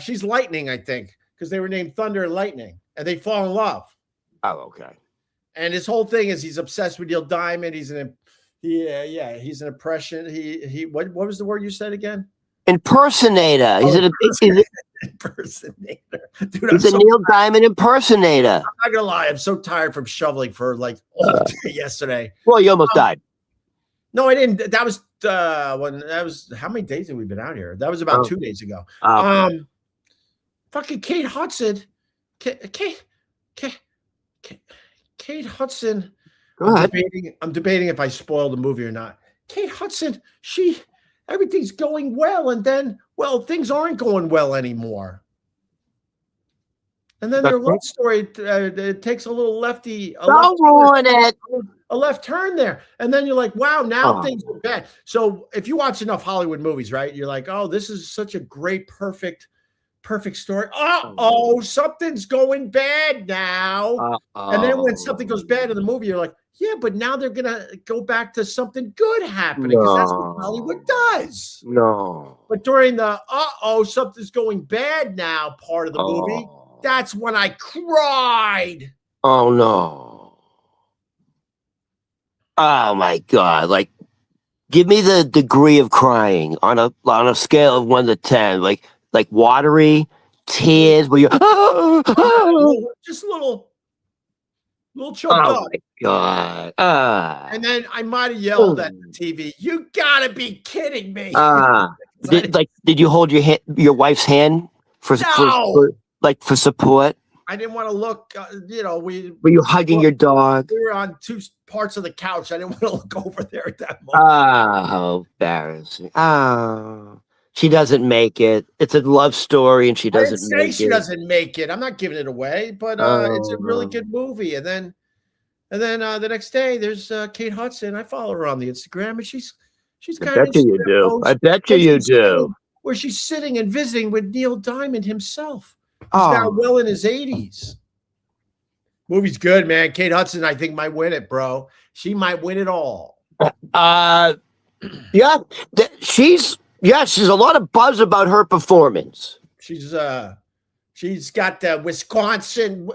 She's Lightning, I think, because they were named Thunder and Lightning, and they fall in love.
Oh, okay.
And his whole thing is he's obsessed with Neil Diamond. He's an impression. What was the word you said again?
Impersonator. He's an
impersonator. Dude,
he's a Neil Diamond impersonator.
I'm not gonna lie, I'm so tired from shoveling for like all day yesterday.
Well, you almost died.
No, I didn't. That was how many days have we been out here? That was about 2 days ago. Fucking Kate Hudson. Kate Hudson. I'm debating if I spoil the movie or not. Kate Hudson, everything's going well, and then, things aren't going well anymore. And then their love story it takes a little
Don't ruin it.
A left turn there, and then you're like, wow, now things are bad. So if you watch enough Hollywood movies, right, you're like, oh, this is such a great, perfect story. Something's going bad now. And then when something goes bad in the movie, you're like, yeah, but now they're gonna go back to something good happening because that's what Hollywood does.
No.
But during the something's going bad now part of the movie, that's when I cried.
Oh no. Oh my God. Like, give me the degree of crying on a scale of 1 to 10. Like watery tears where you're
just little little choked up.
Oh my God.
And then I might have yelled at the TV. You gotta be kidding me!
Did you hold your wife's hand for support?
I didn't want to look.
Were you hugging your dog?
We were on two parts of the couch. I didn't want to look over there at that moment.
Oh, embarrassing. Oh, she doesn't make it. It's a love story, and she doesn't make it. I didn't say
she doesn't make it. I'm not giving it away, but it's a really good movie. And then the next day, there's Kate Hudson. I follow her on the Instagram, and she's kind of.
I bet you do.
Where she's sitting and visiting with Neil Diamond himself. He's now well in his 80s. Movie's good, man. Kate Hudson, I think, might win it, bro. She might win it all.
Yeah, she's a lot of buzz about her performance.
She's got the Wisconsin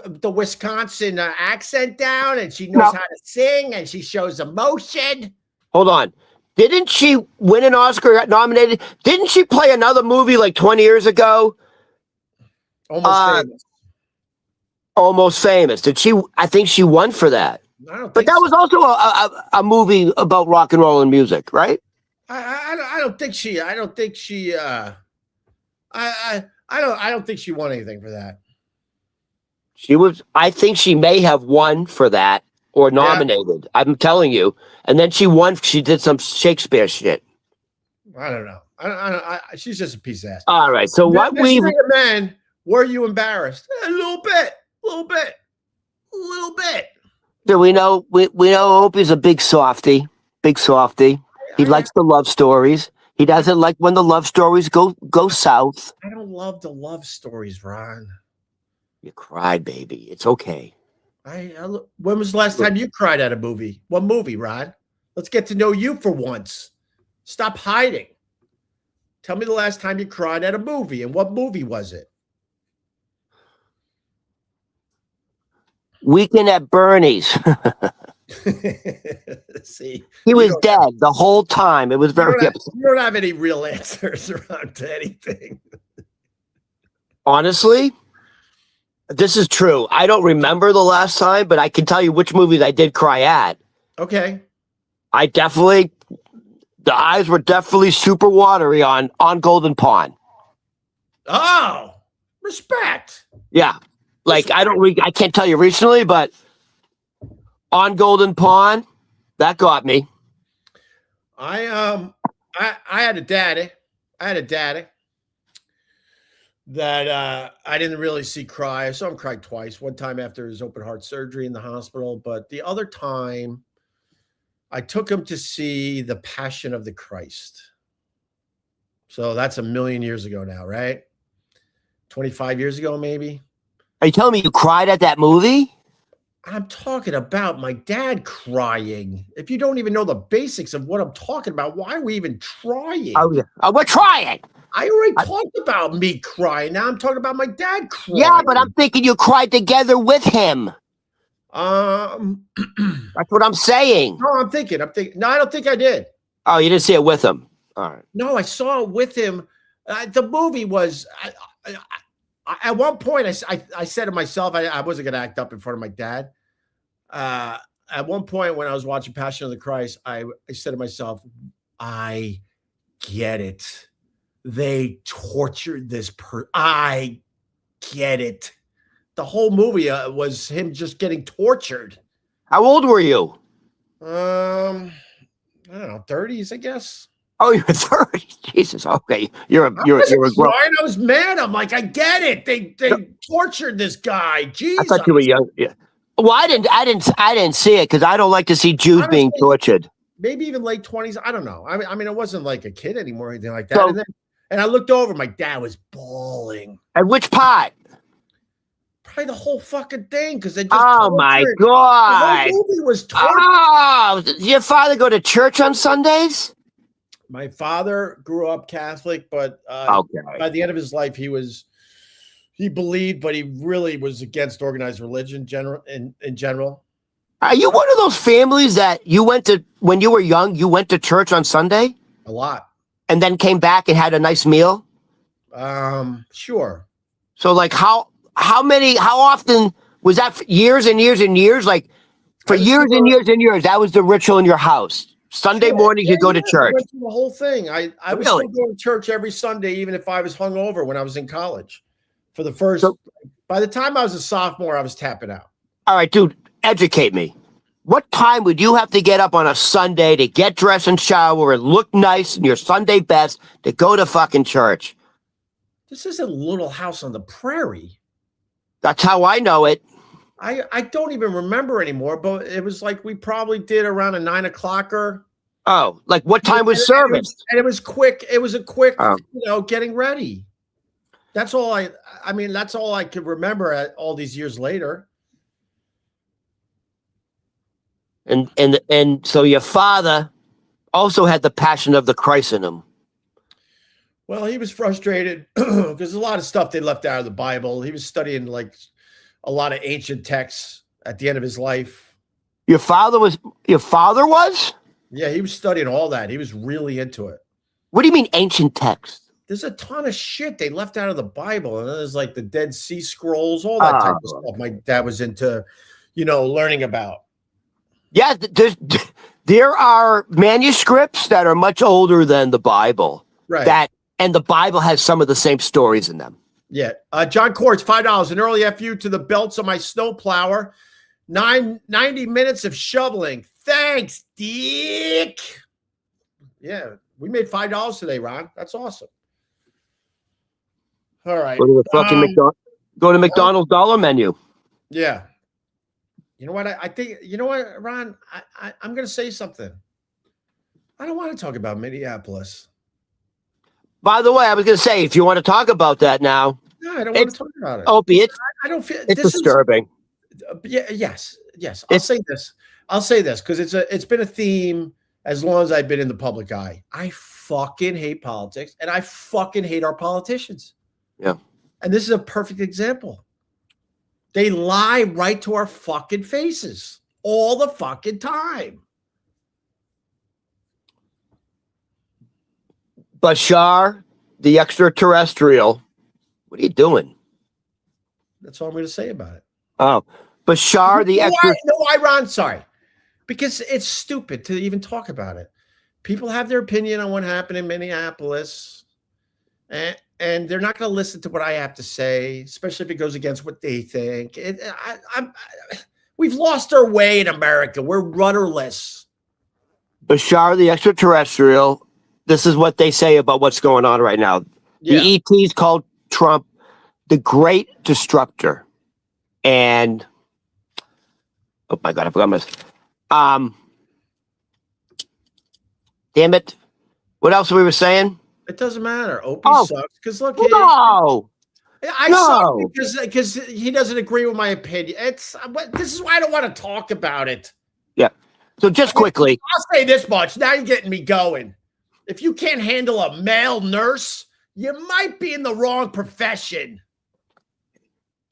accent down, and she knows how to sing, and she shows emotion.
Hold on. Didn't she win an Oscar, got nominated? Didn't she play another movie like 20 years ago? Almost Famous. Did she? I think she won for that. But that was also a movie about rock and roll and music, right?
I don't think she. I don't think she won anything for that.
She was. I think she may have won for that or nominated. Yeah. I'm telling you. And then she won. She did some Shakespeare shit.
I don't know. She's just a piece of ass.
All right. So
man. Were you embarrassed? A little bit.
Do we know? We know Opie's a big softy. He likes the love stories. He doesn't like when the love stories go south.
I don't love the love stories, Ron.
You cried, baby. It's okay.
When was the last time you cried at a movie? What movie, Ron? Let's get to know you for once. Stop hiding. Tell me the last time you cried at a movie, and what movie was it?
Weekend at Bernie's.
See,
he was dead the whole time. It was very.
You don't have any real answers around to anything.
Honestly, this is true. I don't remember the last time, but I can tell you which movies I did cry at.
Okay.
The eyes were definitely super watery on Golden Pond.
Oh, respect.
Yeah. Like, I can't tell you recently, but on Golden Pond, that got me.
I had a daddy that I didn't really see cry. I saw him cry twice. One time after his open heart surgery in the hospital, but the other time I took him to see The Passion of the Christ. So that's a million years ago now, right? 25 years ago, maybe.
Are you telling me you cried at that movie?
I'm talking about my dad crying. If you don't even know the basics of what I'm talking about, why are we even trying?
Oh, yeah. We're trying.
I already talked about me crying. Now I'm talking about my dad crying.
Yeah, but I'm thinking you cried together with him. That's what I'm saying.
No, I'm thinking. No, I don't think I did.
Oh, you didn't see it with him. All right.
No, I saw it with him. The movie was... at one point, I said to myself, I wasn't going to act up in front of my dad. At one point, when I was watching Passion of the Christ, I said to myself, I get it. They tortured this person. I get it. The whole movie was him just getting tortured.
How old were you?
I don't know, 30s, I guess.
Oh, you're 30. Jesus. Okay.
I was mad. I'm like, I get it. They tortured this guy. Jesus.
I thought you were young. Yeah. Well, I didn't see it because I don't like to see Jews being tortured.
Maybe even late 20s. I don't know. I mean, it wasn't like a kid anymore or anything like that. And I looked over. My dad was bawling.
At which part?
Probably the whole fucking thing because they just.
Oh my God!
The whole movie was tortured.
Oh, did your father go to church on Sundays?
My father grew up Catholic, but by the end of his life, he believed, but he really was against organized religion in general.
Are you one of those families that you went to when you were young? You went to church on Sunday?
A lot.
And then came back and had a nice meal?
Sure.
So like how often Was that for years and years and years? Like for years and years and years, that was the ritual in your house. Sunday morning, you go to church.
I went through the whole thing. I was still going to church every Sunday, even if I was hungover when I was in college. For the first, by the time I was a sophomore, I was tapping out.
All right, dude, educate me. What time would you have to get up on a Sunday to get dressed and shower and look nice in your Sunday best to go to fucking church?
This isn't Little House on the Prairie.
That's how I know it.
I don't even remember anymore, but it was like we probably did around a 9 o'clocker.
Oh, like what time was service?
And it was quick. It was a quick, getting ready. That's all that's all I could remember at all these years later.
And so your father also had the passion of the Christ in him.
Well, he was frustrated because there's a lot of stuff they left out of the Bible. He was studying like a lot of ancient texts at the end of his life.
Your father was?
Yeah, he was studying all that. He was really into it.
What do you mean ancient texts?
There's a ton of shit they left out of the Bible. And there's like the Dead Sea Scrolls, all that type of stuff my dad was into, learning about.
Yeah, there are manuscripts that are much older than the Bible.
Right.
And the Bible has some of the same stories in them.
Yeah. John Cords, $5. An early FU to the belts on my snowplower. 90 minutes of shoveling. Thanks, Dick. Yeah. We made $5 today, Ron. That's awesome. All right.
Go to the fucking go to McDonald's dollar menu.
Yeah. You know what? I think, Ron, I'm going to say something. I don't want to talk about Minneapolis.
By the way, I was going to say, if you want to talk about that now.
No, I don't want to talk about it.
Opiates.
I don't feel
it's disturbing.
Yes. I'll say this because it's been a theme as long as I've been in the public eye. I fucking hate politics and I fucking hate our politicians.
Yeah.
And this is a perfect example. They lie right to our fucking faces all the fucking time.
Bashar, the extraterrestrial. What are you doing?
That's all I'm going to say about it.
Oh, Bashar, the extraterrestrial.
No, Ron, sorry. Because it's stupid to even talk about it. People have their opinion on what happened in Minneapolis. And they're not going to listen to what I have to say, especially if it goes against what they think. We've lost our way in America. We're rudderless.
Bashar, the extraterrestrial. This is what they say about what's going on right now. Yeah. The ETs called Trump the Great Destructor. And, oh my God, I forgot my... Damn it. What else we were saying?
It doesn't matter. Opie sucks. Because look,
no.
I suck because he doesn't agree with my opinion. This is why I don't want to talk about it.
Yeah. So just quickly.
I'll say this much. Now you're getting me going. If you can't handle a male nurse, you might be in the wrong profession.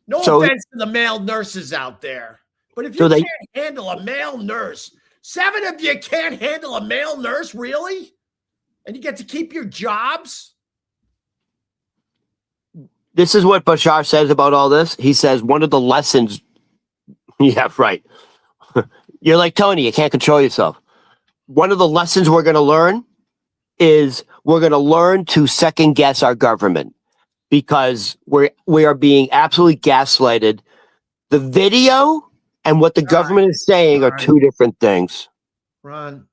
No offense to the male nurses out there. But if you can't handle a male nurse, 7 of you can't handle a male nurse, really? And you get to keep your jobs?
This is what Bashar says about all this. He says one of the lessons. Yeah, right. You're like Tony, you can't control yourself. One of the lessons we're going to learn is we're going to learn to second guess our government because we are being absolutely gaslighted. The video and what the government is saying are two different things.
Ron,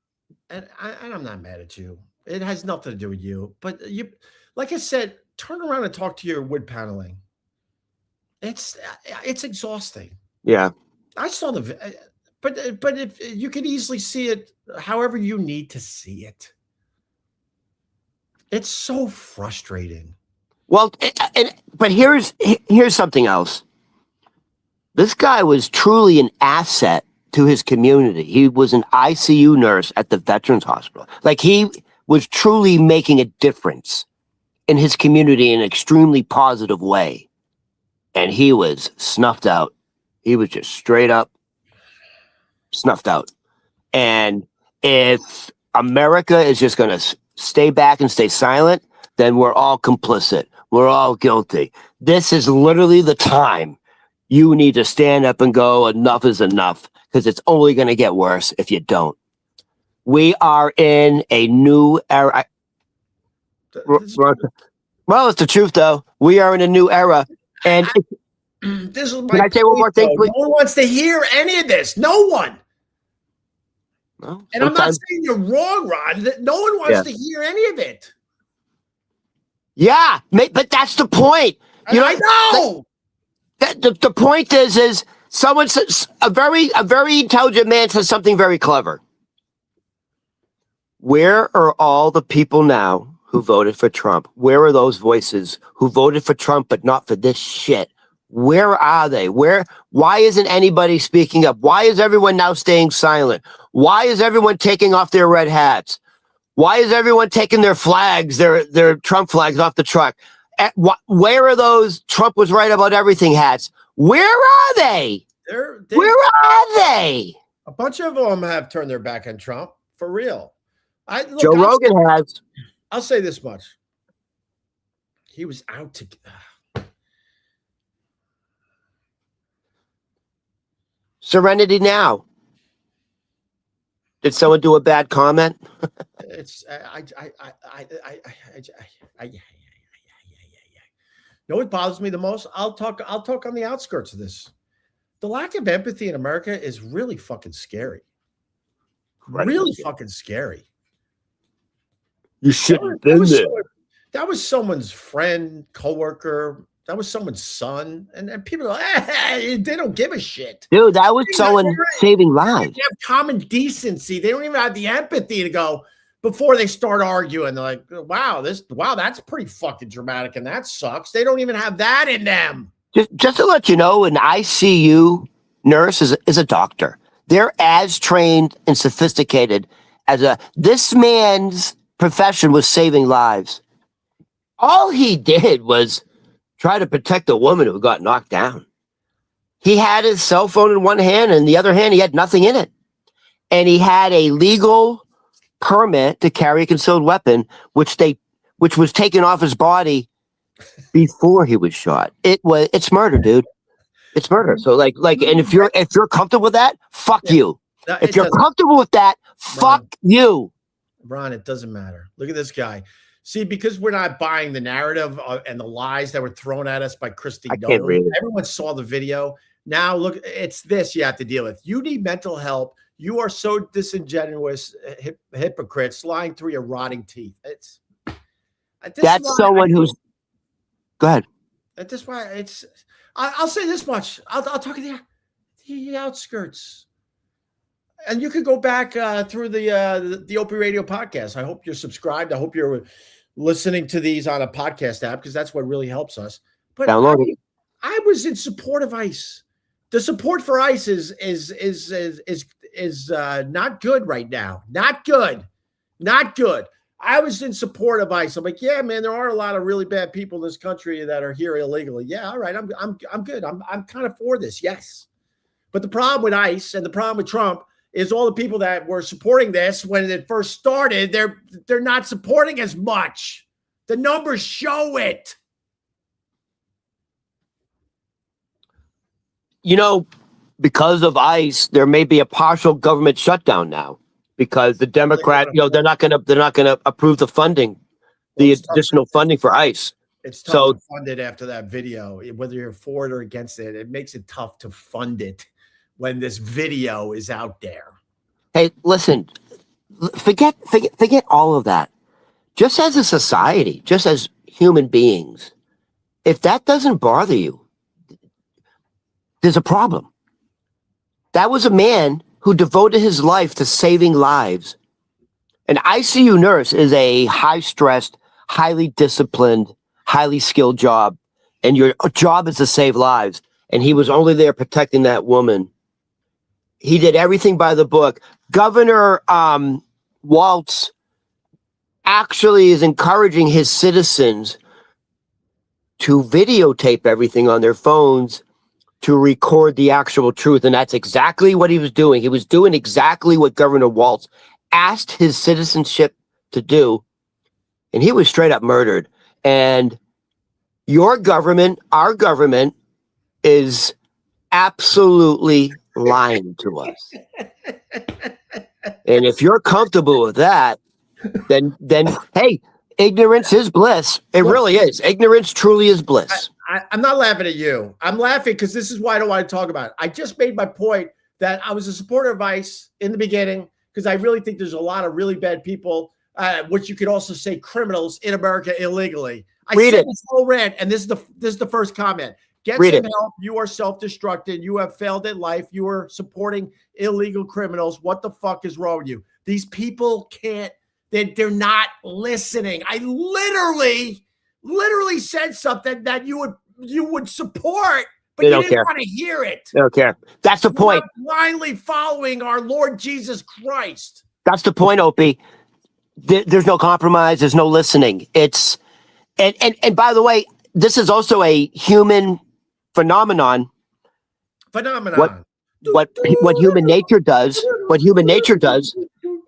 and I'm not mad at you. It has nothing to do with you. But you, like I said, turn around and talk to your wood paneling. It's exhausting.
Yeah.
I saw but if you can easily see it however you need to see it. It's so frustrating.
Well, but here's something else. This guy was truly an asset to his community. He was an ICU nurse at the Veterans Hospital. Like he was truly making a difference in his community in an extremely positive way. And he was snuffed out. He was just straight up snuffed out. And if America is just going to stay back and stay silent, then we're all complicit. We're all guilty. This is literally the time you need to stand up and go, enough is enough, because it's only going to get worse if you don't. We are in a new era. Well, it's the truth, though. We are in a new era. And
this is my
can I say one more thing, please?
No one wants to hear any of this. No one. Well, and I'm not saying you're wrong, Ron. No one wants to hear any of it.
Yeah, but that's the point. You know,
I know.
The point is someone says, a very intelligent man says something very clever. Where are all the people now who voted for Trump? Where are those voices who voted for Trump but not for this shit? Where are they? Why isn't anybody speaking up? Why is everyone now staying silent? Why is everyone taking off their red hats? Why is everyone taking their flags, their Trump flags off the truck? Where are those Trump was right about everything hats? Where are they? Where are they?
A bunch of them have turned their back on Trump, for real.
Joe Rogan has.
I'll say this much. He was out to...
Serenity now. Did someone do a bad comment?
It's know what bothers me the most? I'll talk on the outskirts of this. The lack of empathy in America is really fucking scary. Really fucking scary.
You shouldn't have been there.
That was someone's friend, coworker. That was someone's son. And people are like, hey, they don't give a shit.
Dude, that was someone saving lives.
They have common decency. They don't even have the empathy to go before they start arguing. They're like, wow, that's pretty fucking dramatic and that sucks. They don't even have that in them.
Just to let you know, an ICU nurse is a doctor. They're as trained and sophisticated as this man's profession was saving lives. All he did was try to protect a woman who got knocked down. He had his cell phone in one hand, and in the other hand, he had nothing in it. And he had a legal permit to carry a concealed weapon, which was taken off his body before he was shot. It's murder, dude. It's murder. So and if you're comfortable with that, fuck you. If you're comfortable with that, fuck you.
Ron, it doesn't matter. Look at this guy. See, because we're not buying the narrative and the lies that were thrown at us by Christy Nolan. Everyone saw the video. Now, look, it's this you have to deal with. You need mental help. You are so disingenuous, hypocrites, lying through your rotting teeth.
That's someone who's... Go ahead.
That's why it's... I'll say this much. I'll talk to the outskirts. And you could go back through the Opie Radio podcast. I hope you're subscribed. I hope you're listening to these on a podcast app because that's what really helps us. But I was in support of ICE. The support for ICE is not good right now. Not good. Not good. I was in support of ICE. I'm like, yeah, man, there are a lot of really bad people in this country that are here illegally. Yeah, all right, I'm good. I'm kind of for this. Yes, but the problem with ICE and the problem with Trump is all the people that were supporting this when it first started, they're not supporting as much. The numbers show it.
You know, because of ICE, there may be a partial government shutdown now because the Democrat, they're not going to approve the funding, the additional funding for ICE.
It's tough to fund it after that video, whether you're for it or against it. It makes it tough to fund it when this video is out there.
Hey, listen, forget all of that. Just as a society, just as human beings, if that doesn't bother you, there's a problem. That was a man who devoted his life to saving lives. An ICU nurse is a high-stressed, highly disciplined, highly skilled job, and your job is to save lives. And he was only there protecting that woman. He did everything by the book. Governor Walz actually is encouraging his citizens to videotape everything on their phones to record the actual truth. And that's exactly what he was doing. He was doing exactly what Governor Walz asked his citizenship to do. And he was straight up murdered. And your government, our government, is absolutely lying to us. And if you're comfortable with that, then hey, ignorance is bliss. It really is. Ignorance truly is bliss.
I'm not laughing at you. I'm laughing because this is why I don't want to talk about it. I just made my point that I was a supporter of ICE in the beginning because I really think there's a lot of really bad people, which you could also say criminals in America illegally. I said this whole rant, and this is the first comment. Get some help. You are self-destructed. You have failed at life. You are supporting illegal criminals. What the fuck is wrong with you? These people can't. They're not listening. I literally said something that you would support, but you didn't want to hear it.
They don't care. That's the point.
Blindly following our Lord Jesus Christ.
That's the point, Opie. There's no compromise. There's no listening. It's and by the way, this is also a human phenomenon. What human nature does? What human nature does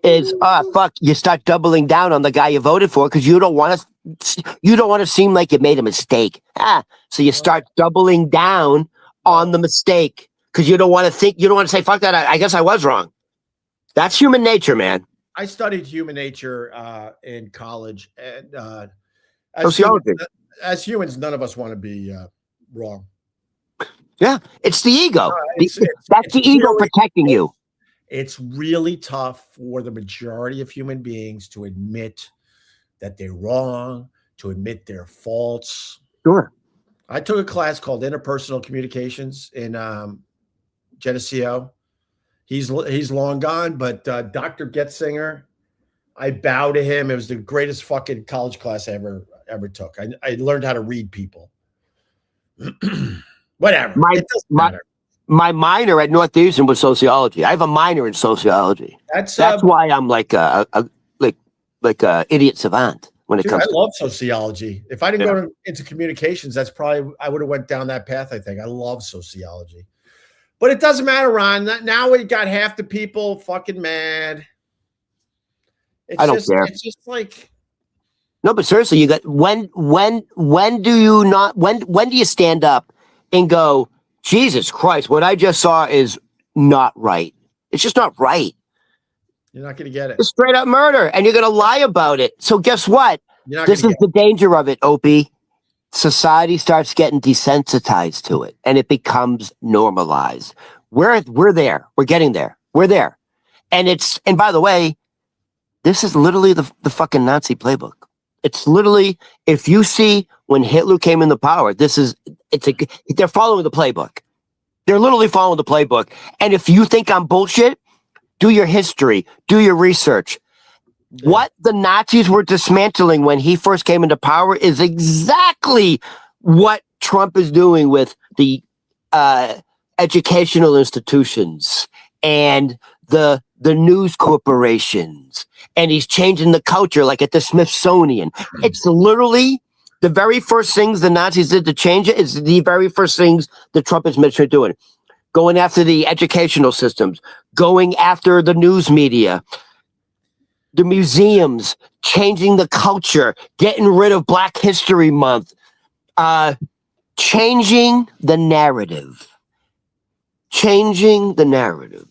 is, fuck, you start doubling down on the guy you voted for because you don't want to seem like you made a mistake. So you start doubling down on the mistake because you don't want to say, fuck that, I guess I was wrong. That's human nature, man.
I studied human nature in college, and as humans, none of us want to be wrong.
Yeah, it's the ego. That's the ego protecting you.
It's really tough for the majority of human beings to admit that they're wrong, to admit their faults.
Sure.
I took a class called Interpersonal Communications in Geneseo. He's long gone, but Dr. Getzinger, I bow to him. It was the greatest fucking college class I ever took. I learned how to read people. Whatever. It doesn't matter.
My minor at Northeastern was sociology. I have a minor in sociology. That's why I'm like a idiot savant when it comes.
I love sociology. If I didn't go into communications, I would have went down that path. I think I love sociology, but it doesn't matter, Ron. Now we got half the people fucking mad.
I don't care.
It's just like
no, but seriously, you got when do you stand up and go, Jesus Christ, what I just saw is not right. It's just not right.
You're not going to get it.
It's straight up murder, and you're going to lie about it. So guess what? This is the danger of it, Opie. Society starts getting desensitized to it, and it becomes normalized. We're there. We're getting there. We're there. And by the way, this is literally the fucking Nazi playbook. It's literally, if you see when Hitler came into power, they're following the playbook. They're literally following the playbook. And if you think I'm bullshit, do your history, do your research. Yeah. What the Nazis were dismantling when he first came into power is exactly what Trump is doing with the educational institutions and the news corporations. And he's changing the culture like at the Smithsonian. It's literally the very first things the Nazis did to change it is the very first things the Trump administration doing. Going after the educational systems, going after the news media, the museums, changing the culture, getting rid of Black History Month, changing the narrative. Changing the narrative.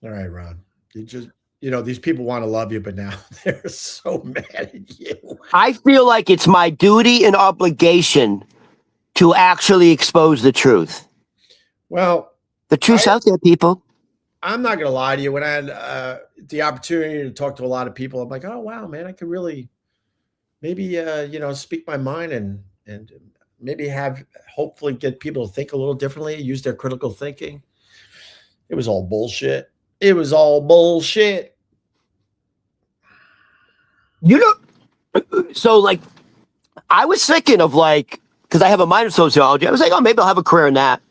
All right, Ron. These people want to love you, but now they're so mad at you.
I feel like it's my duty and obligation to actually expose the truth.
Well,
the truth's out there, people.
I'm not going to lie to you. When I had the opportunity to talk to a lot of people, I'm like, oh, wow, man, I could really maybe, speak my mind and maybe hopefully get people to think a little differently, use their critical thinking. It was all bullshit. It was all bullshit.
So like, I was thinking of like, because I have a minor in sociology, I was like, oh, maybe I'll have a career in that.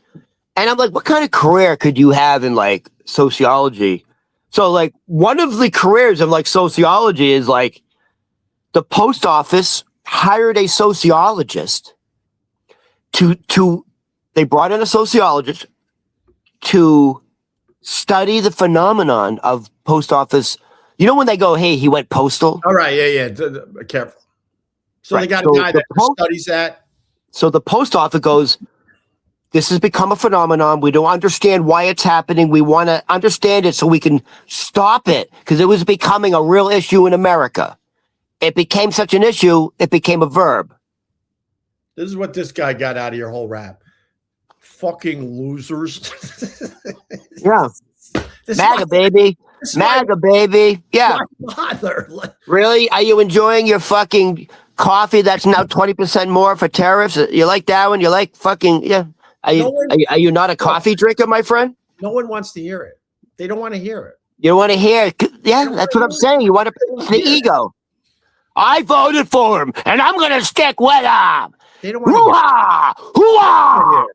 And I'm like, what kind of career could you have in like sociology? So like one of the careers of like sociology is like the post office hired a sociologist they brought in a sociologist to study the phenomenon of post office. You know when they go, hey, he went postal?
All right, yeah. Careful. So right. They got a guy that studies that.
So the post office goes, This has become a phenomenon. We don't understand why it's happening. We want to understand it so we can stop it because it was becoming a real issue in America. It became such an issue, it became a verb.
This is what this guy got out of your whole rap. Fucking losers.
Yeah. MAGA, baby. MAGA, baby. Yeah. Really? Are you enjoying your fucking coffee that's now 20% more for tariffs? You like that one? You like fucking, yeah. Are you not a coffee drinker, my friend?
No one wants to hear it. They don't want to hear it.
You don't want to hear it? Yeah, that's what I'm saying. You want to, it's the ego. I voted for him, and I'm going to stick with him.
They don't want to
Hoo-ha! Hoo-ha!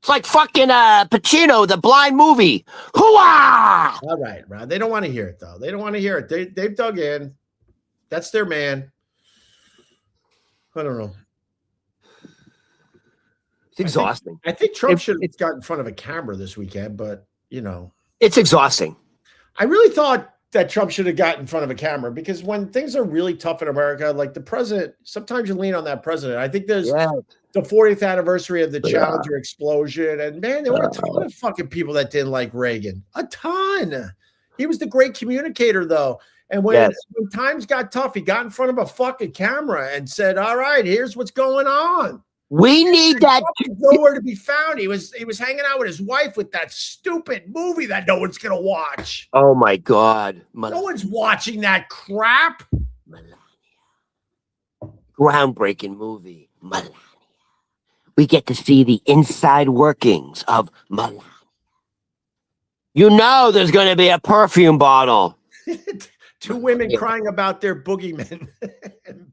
It's like fucking Pacino, the blind movie. Hoo-ha!
All right, Ron. They don't want to hear it, though. They don't want to hear it. They've dug in. That's their man. I don't know.
It's exhausting.
I think Trump should have got in front of a camera this weekend, but, you know.
It's exhausting.
I really thought that Trump should have got in front of a camera because when things are really tough in America, like the president, sometimes you lean on that president. I think there's the 40th anniversry of the Challenger explosion. And, man, there were a ton of fucking people that didn't like Reagan. A ton. He was the great communicator, though. And when times got tough, he got in front of a fucking camera and said, all right, here's what's going on.
We need that.
Nowhere to be found. He was hanging out with his wife with that stupid movie that no one's gonna watch.
Oh my God!
No one's watching that crap.
Melania. Groundbreaking movie, Melania. We get to see the inside workings of Melania. You know, there's going to be a perfume bottle.
Two women crying about their boogeyman.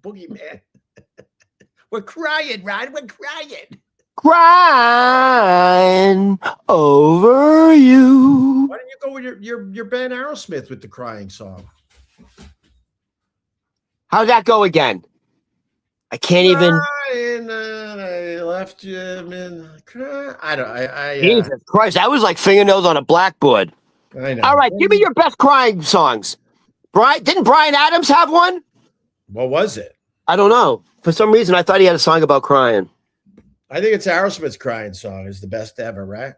Boogeyman. We're crying, Ron. We're crying.
Crying over you.
Why don't you go with your band Aerosmith with the crying song?
How'd that go again? I can't even.
I left you in cry.
Jesus Christ, that was like fingernails on a blackboard.
I know.
All right, give me your best crying songs. Didn't Bryan Adams have one?
What was it?
I don't know. For some reason, I thought he had a song about crying.
I think it's Aerosmith's crying song is the best ever, right?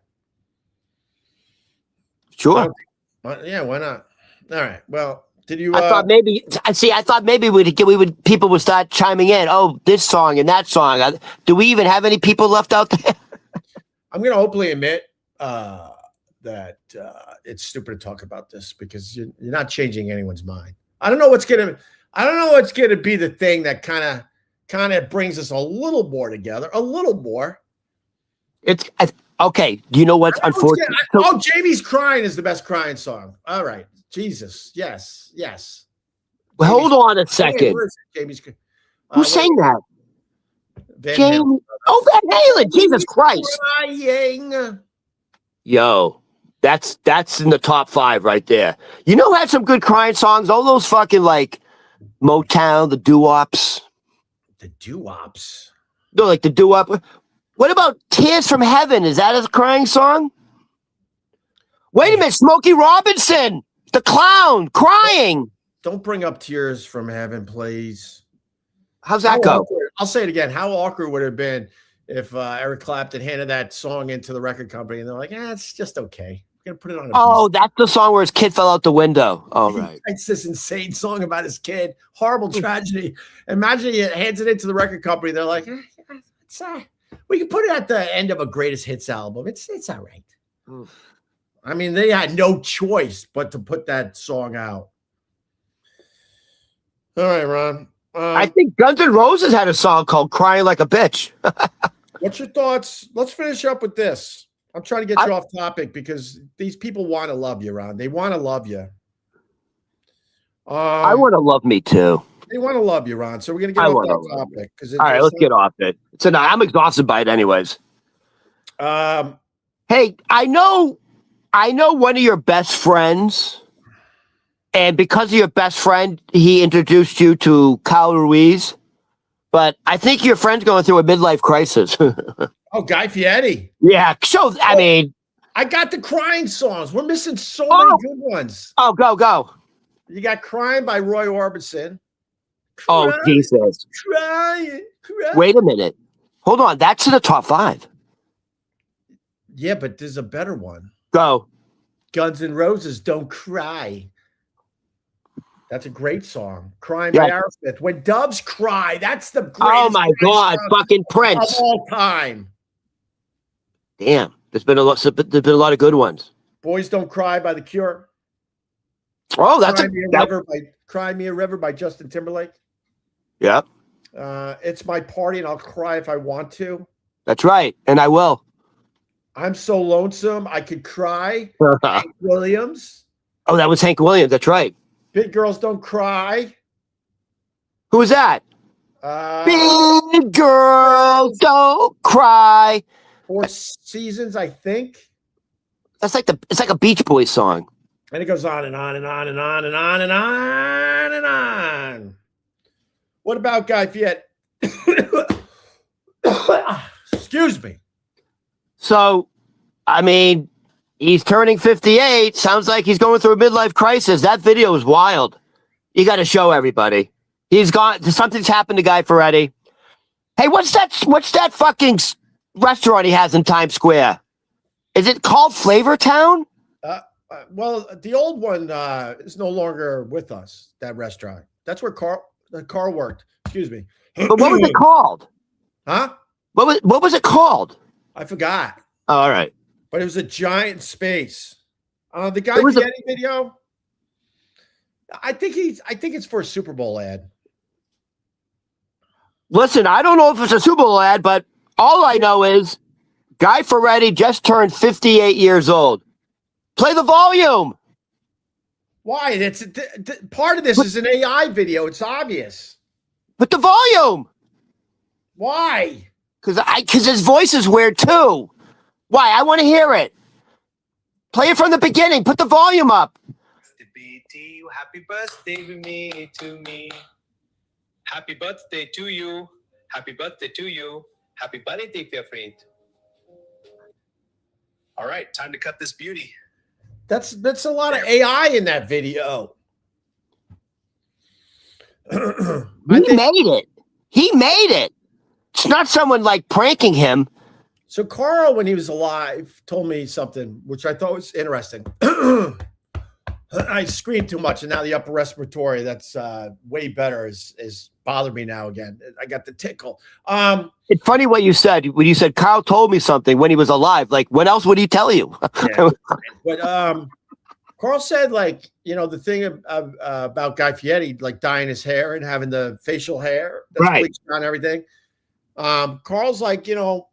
Sure.
Yeah, why not? All right. Well, did you?
I thought maybe people would start chiming in. Oh, this song and that song. Do we even have any people left out there?
I'm going to openly admit that it's stupid to talk about this because you're not changing anyone's mind. I don't know what's going to be the thing that kind of brings us a little more together, a little more.
It's okay. Do you know what's unfortunate?
Jamie's Crying is the best crying song. All right. Jesus. Yes.
Well, hold on a second.
Jamie's.
Who sang that?
Jamie.
Oh, Van Halen. Jesus Christ.
Crying.
Yo, that's in the top 5 right there. You know who had some good crying songs? All those fucking like Motown, the doo-wops.
The doo-wops?
No, like the doo-wop. What about Tears from Heaven? Is that a crying song? Wait a minute, Smokey Robinson, the clown, crying.
Don't bring up Tears from Heaven, please.
How's that go?
Awkward. I'll say it again. How awkward would it have been if Eric Clapton handed that song into the record company and they're like, it's just okay. We're going to put it on a
that's the song where his kid fell out the window. Oh, right.
It's this insane song about his kid. Horrible tragedy. Imagine he hands it into the record company. They're like, we can put it at the end of a greatest hits album. It's all right. Oof. I mean, they had no choice but to put that song out. All right, Ron.
I think Guns N' Roses had a song called Crying Like a Bitch.
What's your thoughts? Let's finish up with this. I'm trying to get you off topic because these people want to love you, Ron. They want to love you.
I want to love me too.
They want to love you, Ron. So we're going to get off that topic.
All right, let's get off it. I'm exhausted by it anyways. Hey, I know one of your best friends, and because of your best friend, he introduced you to Kyle Ruiz. But I think your friend's going through a midlife crisis.
Oh, Guy Fieri.
Yeah. So, I mean.
I got the crying songs. We're missing so many good ones.
Oh, go.
You got Crying by Roy Orbison.
Oh, Jesus.
Crying.
Wait a minute. Hold on. That's in the top 5.
Yeah, but there's a better one.
Go.
Guns N' Roses, Don't Cry. That's a great song. Crying
Yeah.
by Aerosmith. When Doves Cry, that's the greatest.
Oh my God, fucking Prince
of all time.
Damn, there's been a lot of good ones.
Boys Don't Cry by The Cure.
Oh, that's
Cry Me a River by Justin Timberlake.
Yep.
It's My Party and I'll Cry If I Want to.
That's right, and I will.
I'm So Lonesome I Could Cry. Hank Williams.
Oh, that was Hank Williams. That's right.
Big Girls Don't Cry.
Who was that? Big Girls Don't Cry.
Four Seasons, I think.
It's like a Beach Boys song.
And it goes on and on and on and on and on and on and on. What about Guy Fieri? Excuse me.
So, I mean, he's turning 58. Sounds like he's going through a midlife crisis. That video is wild. You got to show everybody. He's gone. Something's happened to Guy Fieri. Hey, what's that fucking restaurant he has in Times Square? Is it called Flavor Town?
Well, the old one is no longer with us. That restaurant. That's where Carl worked. Excuse me.
But what was it called?
Huh?
What was it called?
I forgot.
Oh, all right.
But it was a giant space. The Guy Fieri video. I think it's for a Super Bowl ad.
Listen, I don't know if it's a Super Bowl ad, but all I know is Guy Fieri just turned 58 years old. Play the volume.
Why? It's part of this is an AI video. It's obvious.
Put the volume.
Why?
Because his voice is weird too. Why? I want to hear it. Play it from the beginning. Put the volume up.
Happy birthday to me. Happy birthday to you. Happy birthday to you. Happy birthday, dear friend. All right, time to cut this beauty.
That's a lot of AI in that video.
He made it. He made it. It's not someone like pranking him.
So Carl, when he was alive, told me something which I thought was interesting. I screamed too much, and now the upper respiratory that's way better is bothered me now again. I got the tickle.
It's funny what you said when you said Carl told me something when he was alive. Like, when else would he tell you?
Yeah. But Carl said, like, the thing about Guy Fieri, like dyeing his hair and having the facial hair that's bleached on everything. Carl's like,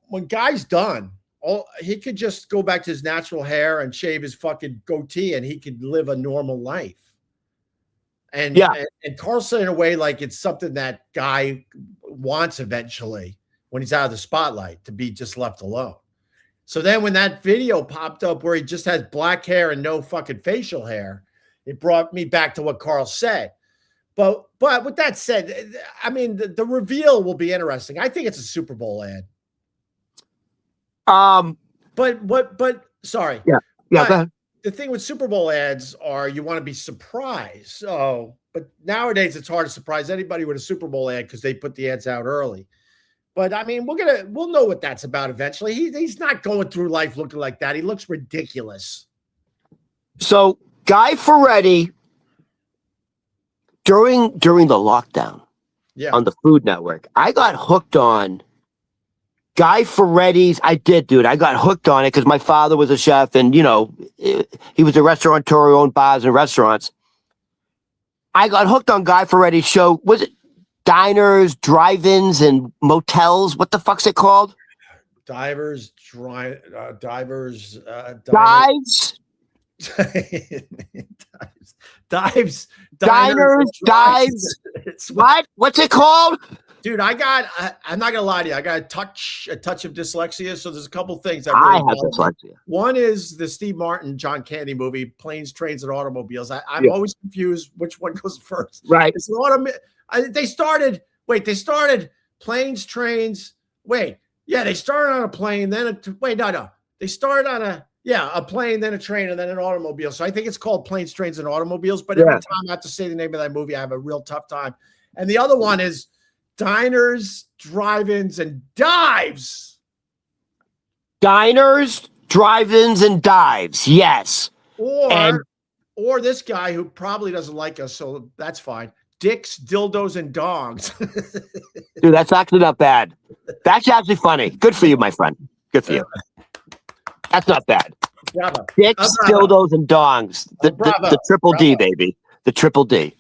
when Guy's done, he could just go back to his natural hair and shave his fucking goatee, and he could live a normal life. And Carl said in a way like it's something that Guy wants eventually when he's out of the spotlight to be just left alone. So then when that video popped up where he just has black hair and no fucking facial hair, it brought me back to what Carl said. But with that said, I mean, the reveal will be interesting. I think it's a Super Bowl ad. But sorry.
Yeah. Go ahead.
The thing with Super Bowl ads are you want to be surprised. So, but nowadays it's hard to surprise anybody with a Super Bowl ad because they put the ads out early. But I mean, we'll know what that's about eventually. He's not going through life looking like that. He looks ridiculous.
So Guy Fieri during the lockdown on the Food Network, I got hooked on Guy Fieri's. I got hooked on it because my father was a chef, and he was a restaurateur who owned bars and restaurants. I got hooked on Guy Fieri's show. Was it Diners, Drive-ins, and Motels? What the fuck's it called?
Dives. Dives.
Diners, dives. What? What's it called?
Dude, I'm not gonna lie to you. I got a touch of dyslexia. So there's a couple things that
I have dyslexia.
One is the Steve Martin, John Candy movie, Planes, Trains, and Automobiles. I'm always confused which one goes first.
Right.
It's they started Planes, Trains. They started on a plane, then they started on a plane, then a train, and then an automobile. So I think it's called Planes, Trains, and Automobiles. But every time I have to say the name of that movie, I have a real tough time. And the other one is Diners, Drive-ins, and Dives.
Diners, drive-ins and dives. Yes.
Or this guy who probably doesn't like us, so that's fine. Dicks, dildos, and dongs.
Dude, that's actually not bad. That's actually funny. Good for you, my friend. Good for you. That's not bad.
Bravo.
Dicks, dildos, and dongs. The triple D, baby. The triple D.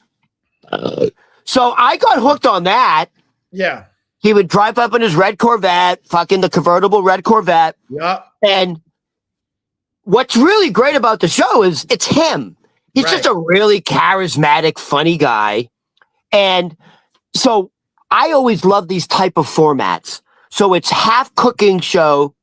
So I got hooked on that.
Yeah.
He would drive up in his red Corvette, fucking the convertible red Corvette.
Yeah.
And what's really great about the show is it's him. He's just a really charismatic, funny guy. And so I always love these type of formats. So it's half cooking show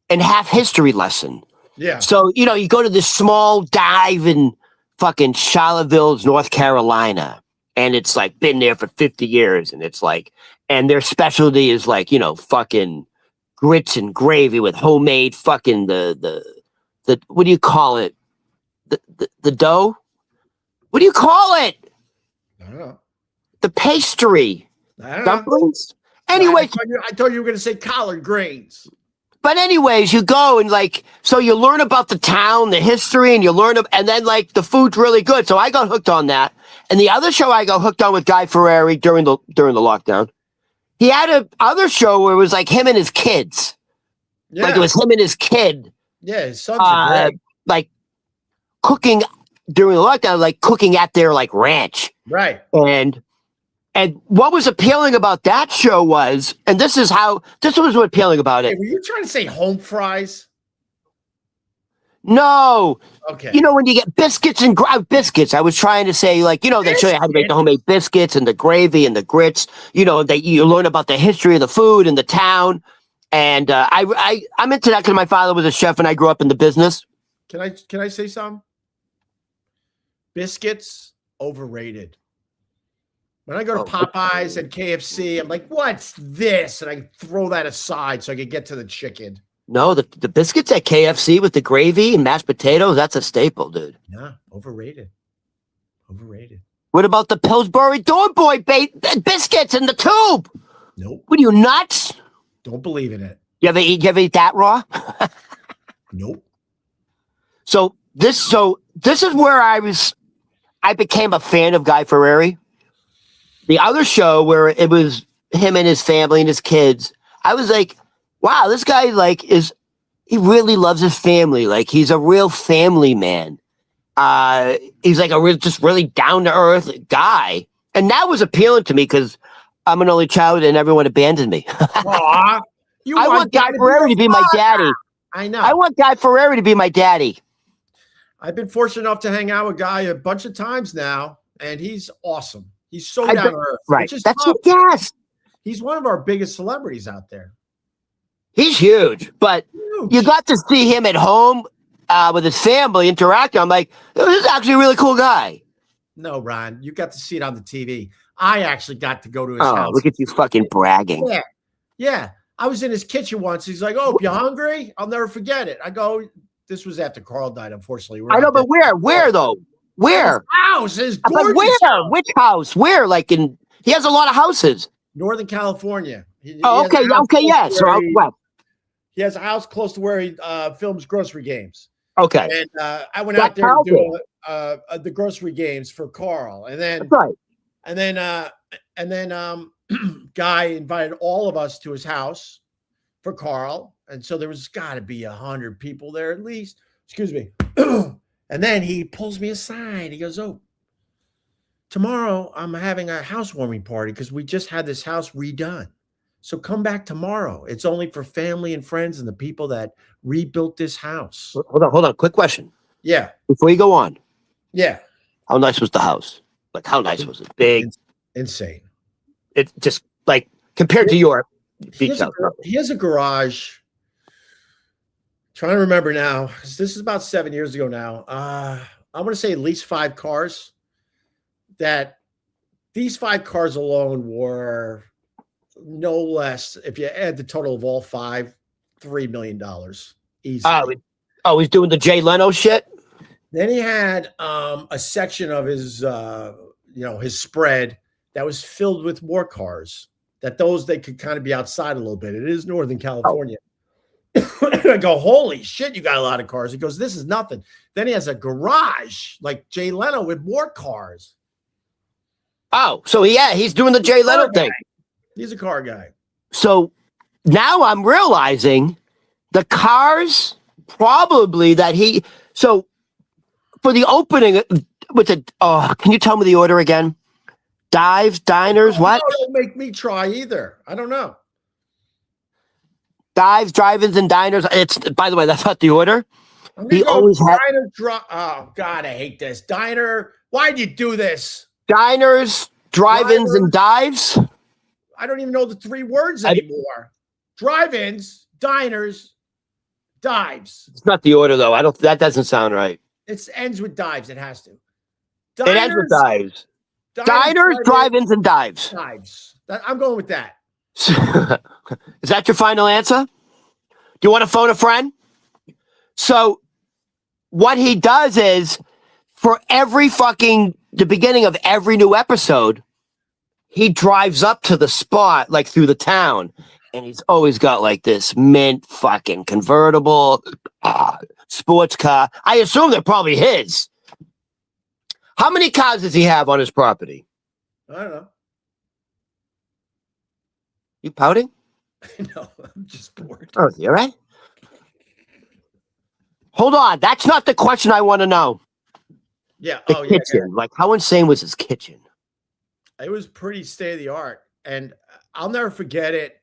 and half history lesson.
Yeah.
So, you know, you go to this small dive in fucking Charlottesville, North Carolina, and it's like been there for 50 years. And it's like, and their specialty is like, you know, fucking grits and gravy with homemade fucking the what do you call it? The dough? What do you call it?
I don't know.
The pastry. Dumplings?
Anyway, I thought you were going to say collard greens.
But anyways, you go and like, so you learn about the town, the history, and you learn, and then like the food's really good. So I got hooked on that. And the other show I got hooked on with Guy Fieri during the lockdown, he had a other show where it was like him and his kids. Yeah. Like it was him and his kid.
Yeah, his sons are great.
Like cooking during the lockdown, like cooking at their like ranch.
Right.
And what was appealing about that show was, and this was what appealing about it.
Were you trying to say home fries?
No.
Okay.
You know, when you get biscuits and biscuits, I was trying to say, like, you know, they show you how to make the homemade biscuits and the gravy and the grits, you know, that you learn about the history of the food and the town. And I'm into that because my father was a chef and I grew up in the business.
Can I say something? Biscuits, overrated. When I go to Popeyes and KFC, I'm like, what's this? And I throw that aside so I can get to the chicken.
No, the biscuits at KFC with the gravy and mashed potatoes, that's a staple, dude.
Yeah, overrated. Overrated.
What about the Pillsbury Doughboy biscuits in the tube?
Nope.
What are you, nuts?
Don't believe in it.
You ever eat that raw?
Nope.
So this is where I became a fan of Guy Fieri. The other show where it was him and his family and his kids, I was like, wow, this guy like he really loves his family. Like he's a real family man. He's like just really down to earth guy. And that was appealing to me because I'm an only child and everyone abandoned me.
Aww,
I want Guy Fieri to be my daddy.
I know.
I want Guy Fieri to be my daddy.
I've been fortunate enough to hang out with Guy a bunch of times now, and he's awesome. He's so down to earth.
Right. That's what, yes.
He's one of our biggest celebrities out there.
He's huge, but you got to see him at home with his family interacting. I'm like, this is actually a really cool guy.
No, Ron, you got to see it on the TV. I actually got to go to his house.
Look at you fucking bragging.
Yeah. Yeah. I was in his kitchen once. He's like, oh, you hungry? I'll never forget it. I go, this was after Carl died, unfortunately.
I know, but where though? Where?
His house is gorgeous.
Where? Which house? Where? Like he has a lot of houses.
Northern California.
Okay, yeah. So out west.
He has a house close to where he films grocery games.
Okay.
And I went out there to do the grocery games for Carl. And then
that's right.
And then Guy invited all of us to his house for Carl. And so there was got to be 100 people there at least. Excuse me. And then he pulls me aside. He goes, oh, tomorrow I'm having a housewarming party because we just had this house redone. So come back tomorrow. It's only for family and friends and the people that rebuilt this house.
Hold on. Quick question.
Yeah.
Before you go on.
Yeah.
How nice was the house? Like, how nice was it? Big.
Insane. It
just like compared to your beach house.
He has a garage. Trying to remember now. This is about 7 years ago now. I want to say at least 5 cars. That these 5 cars alone were no less, if you add the total of all 5, $3 million easily.
He's doing the Jay Leno shit.
Then he had a section of his his spread that was filled with more cars. They could kind of be outside a little bit. It is Northern California. I go, holy shit, you got a lot of cars. He goes, this is nothing. Then he has a garage like Jay Leno with more cars.
Oh, so he's doing the Jay Leno thing.
He's a car guy.
So now I'm realizing the cars probably that so for the opening can you tell me the order again? Dives, diners, what?
No, don't make me try either. I don't know.
Dives, drive-ins, and diners. It's, by the way, that's not the order. He always had
oh God, I hate this. Diner. Why'd you do this?
Diners, drive-ins, and dives.
I don't even know the 3 words anymore. Drive-ins, diners, dives.
It's not the order though. That doesn't sound right.
It ends with dives. It has to.
Diners, it ends with dives. Diners, drive-ins, and dives.
Dives. I'm going with that.
Is that your final answer? Do you want to phone a friend? So what he does is for the beginning of every new episode, he drives up to the spot, like through the town, and he's always got like this mint fucking convertible sports car. I assume they're probably his. How many cars does he have on his property?
I don't know.
You pouting?
No, I'm just bored.
Oh, you all right? Hold on. That's not the question I want to know.
Yeah.
The kitchen. Yeah. Like, how insane was his kitchen?
It was pretty state of the art. And I'll never forget it.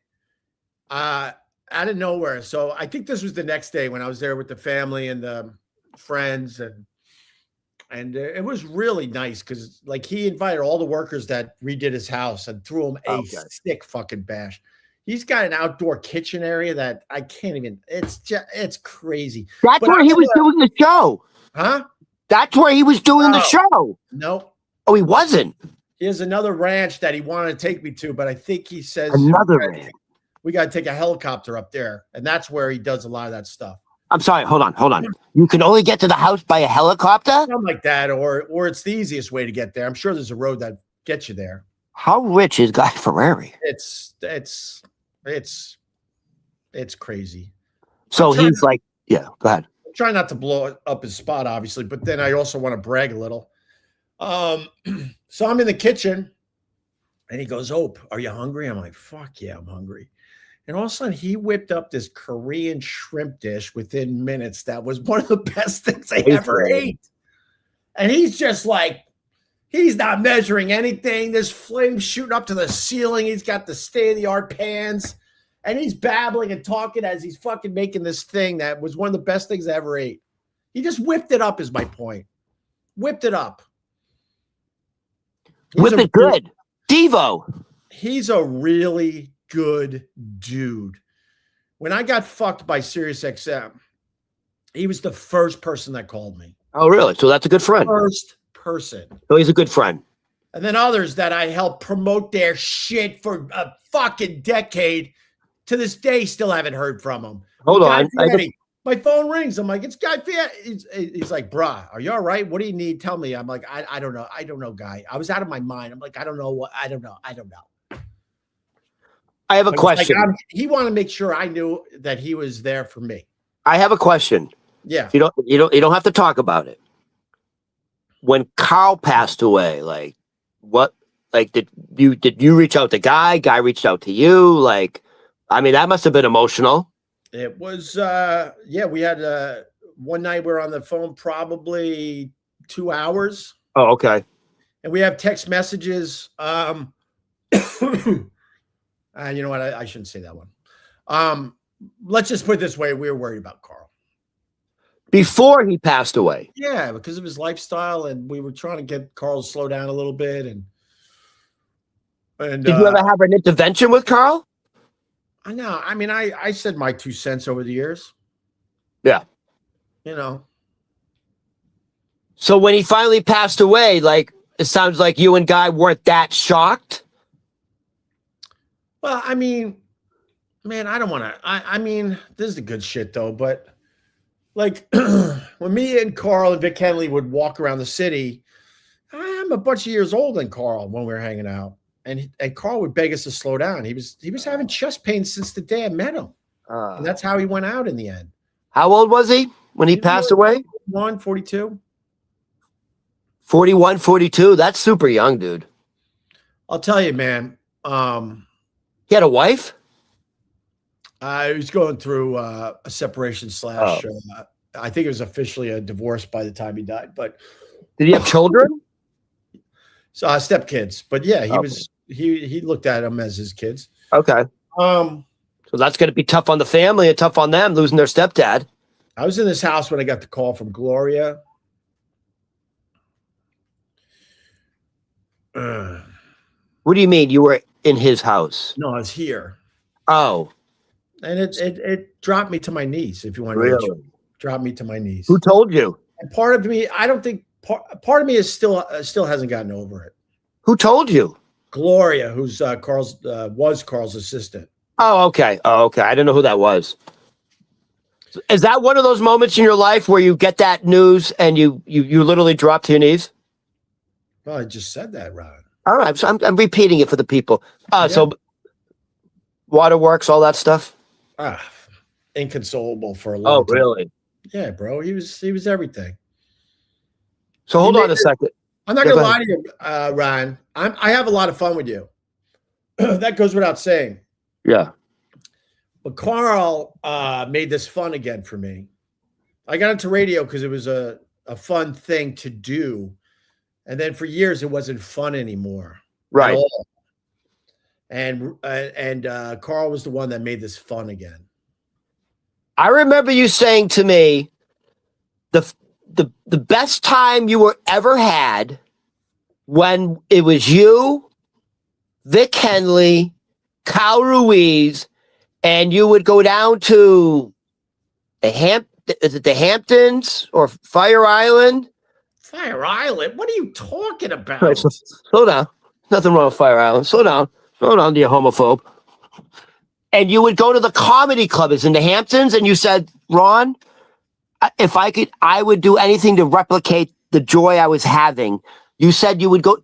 Out of nowhere. So I think this was the next day when I was there with the family and the friends. And it was really nice because, like, he invited all the workers that redid his house and threw them a sick fucking bash. He's got an outdoor kitchen area that I can't even. It's crazy.
That's where he was doing the show.
Huh?
That's where he was doing the show.
No.
Oh, he wasn't.
He has another ranch that he wanted to take me to, but I think he says
another ranch.
We got to take a helicopter up there, and that's where he does a lot of that stuff.
I'm sorry. Hold on. You can only get to the house by a helicopter?
Something like that, or it's the easiest way to get there. I'm sure there's a road that gets you there.
How rich is Guy Fieri?
It's crazy.
So he's like, yeah, go ahead.
I'm trying not to blow up his spot, obviously, but then I also want to brag a little. So I'm in the kitchen, and he goes, "Oh, are you hungry?" I'm like, "Fuck yeah, I'm hungry." And all of a sudden, he whipped up this Korean shrimp dish within minutes. That was one of the best things I ever ate. And he's just like, he's not measuring anything. There's flames shooting up to the ceiling. He's got the state-of-the-art pans. And he's babbling and talking as he's fucking making this thing that was one of the best things I ever ate. He just whipped it up is my point. Whipped it up.
Whip it good. Devo.
He's a really good dude. When I got fucked by SiriusXM, he was the first person that called me.
Oh, really? So that's a good friend.
First person.
So he's a good friend.
And then others that I helped promote their shit for a fucking decade. To this day, still haven't heard from him.
Hold on.
My phone rings. I'm like, it's Guy Fieri. He's like, bruh, are you all right? What do you need? Tell me. I'm like, I don't know. I don't know, Guy. I was out of my mind. I'm like, I don't know what. I don't know.
I have a question.
Like, he wanted to make sure I knew that he was there for me.
I have a question.
Yeah.
You don't have to talk about it. When Carl passed away, like what? Like did you reach out to Guy? Guy reached out to you? Like, I mean, that must have been emotional.
It was, we had one night we were on the phone probably 2 hours.
Oh, okay.
And we have text messages. You know what? I shouldn't say that one. Let's just put it this way. We were worried about Carl.
Before he passed away?
Yeah, because of his lifestyle. And we were trying to get Carl to slow down a little bit. And
did you ever have an intervention with Carl?
I know. I mean, I said my 2 cents over the years.
Yeah.
You know.
So when he finally passed away, like, it sounds like you and Guy weren't that shocked.
Well, I mean, man, I don't want to. I mean, this is the good shit, though. But, like, when me and Carl and Vic Henley would walk around the city, I'm a bunch of years older than Carl when we were hanging out. And Carl would beg us to slow down. He was having chest pains since the day I met him. And that's how he went out in the end.
How old was he when he passed away?
42.
41, 42. That's super young, dude.
I'll tell you, man.
He had a wife?
He was going through a separation / I think it was officially a divorce by the time he died. But
did he have children?
So stepkids. But yeah, he looked at them as his kids.
Okay. So that's going to be tough on the family and tough on them losing their stepdad.
I was in this house when I got the call from Gloria.
What do you mean you were in his house?
No, I was here.
Oh.
And it dropped me to my knees, if you want to
really?
Drop me to my knees.
Who told you?
And part of me, I don't think part of me is still hasn't gotten over it.
Who told you?
Gloria, who's was Carl's assistant.
Oh, okay. I didn't know who that was. Is that one of those moments in your life where you get that news and you literally drop to your knees?
Well, I just said that, Ron.
All right, so I'm repeating it for the people.
Yeah.
So waterworks, all that stuff.
Inconsolable for a long time.
Oh, really?
Yeah, bro. He was everything.
So hold on a second.
I'm not gonna lie to you, Ryan. I have a lot of fun with you. That goes without saying.
Yeah.
But Carl made this fun again for me. I got into radio because it was a fun thing to do. And then for years it wasn't fun anymore.
Right.
And Carl was the one that made this fun again.
I remember you saying to me the best time you were ever had when it was you, Vic Henley, Kyle Ruiz, and you would go down to the Hamptons or Fire Island?
Fire Island? What are you talking about?
Right, so slow down. Nothing wrong with Fire Island. Slow down. Slow down, you homophobe. And you would go to the comedy clubs in the Hamptons, and you said, Ron, if I could, I would do anything to replicate the joy I was having. You said you would go. What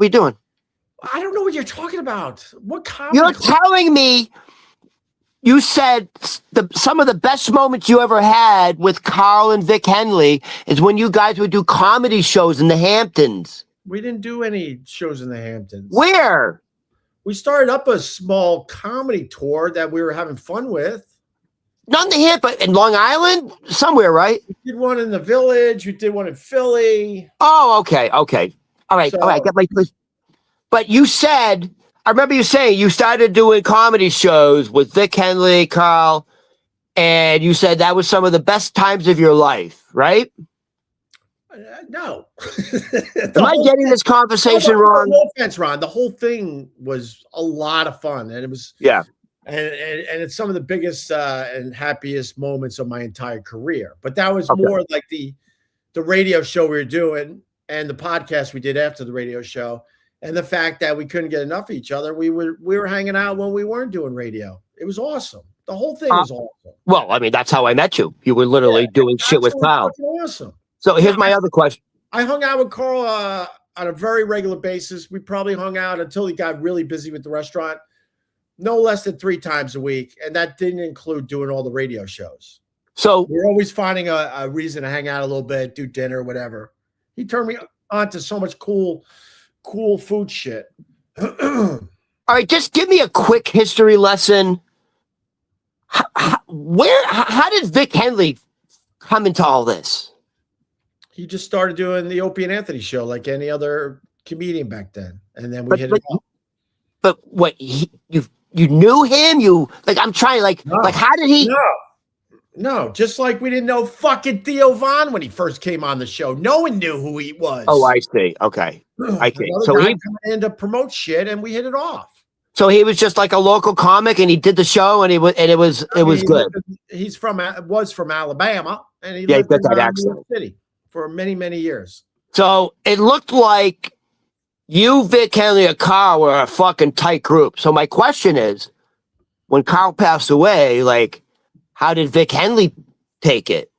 are you doing?
I don't know what you're talking about. What comedy?
You're telling me you said some of the best moments you ever had with Carl and Vic Henley is when you guys would do comedy shows in the Hamptons.
We didn't do any shows in the Hamptons.
Where?
We started up a small comedy tour that we were having fun with.
Not in the Hamptons, but in Long Island? Somewhere, right?
We did one in the Village. We did one in Philly.
Oh, okay. All right. Get my place. But you said, I remember you saying you started doing comedy shows with Vic Henley, Carl, and you said that was some of the best times of your life, right?
No.
Am I getting this conversation wrong?
No offense, Ron. The whole thing was a lot of fun, and it was and it's some of the biggest and happiest moments of my entire career. But that was more like the radio show we were doing and the podcast we did after the radio show, and the fact that we couldn't get enough of each other. We were hanging out when we weren't doing radio. It was awesome. The whole thing was awesome.
Well, I mean, that's how I met you. You were literally doing shit with Kyle.
Awesome.
So here's my other question.
I hung out with Carl on a very regular basis. We probably hung out until he got really busy with the restaurant, no less than 3 times a week. And that didn't include doing all the radio shows.
So
we're always finding a reason to hang out a little bit, do dinner, whatever. He turned me on to so much cool food shit.
All right, just give me a quick history lesson. How did Vic Henley come into all this?
He just started doing the Opie and Anthony show like any other comedian back then. And then we hit it off.
But what, you knew him? I'm trying, how did he?
No, just like we didn't know fucking Theo Von when he first came on the show. No one knew who he was.
Oh, I see. Okay. I see.
So he came in to promote shit and we hit it off.
So he was just like a local comic and he did the show and it was good.
Was from Alabama and he
lived
in
that
New York City for many, many years.
So it looked like you, Vic Henley, and Carl were a fucking tight group. So my question is, when Carl passed away, how did Vic Henley take it?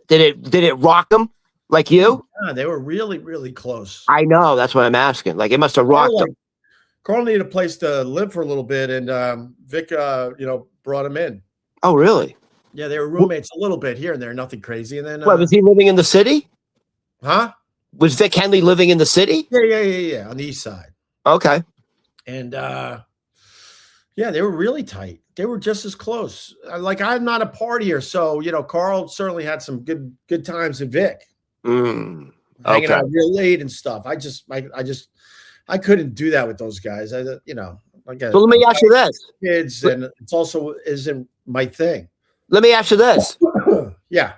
Did it rock him like you?
Yeah, they were really, really close.
I know. That's what I'm asking. It must have rocked him.
Carl needed a place to live for a little bit, and Vic, brought him in.
Oh, really?
Yeah, they were roommates a little bit here and there, nothing crazy. And then,
Was he living in the city?
huh?
Was Vic Henley living in the city?
Yeah, on the east side.
Okay.
And yeah, they were really tight. They were just as close. Like, I'm not a partier, so Carl certainly had some good times with Vic.
Okay.
Hanging out real late and stuff. I couldn't do that with those guys.
So let me ask you this.
Kids, and it's also isn't my thing.
Let me ask you this.
Yeah.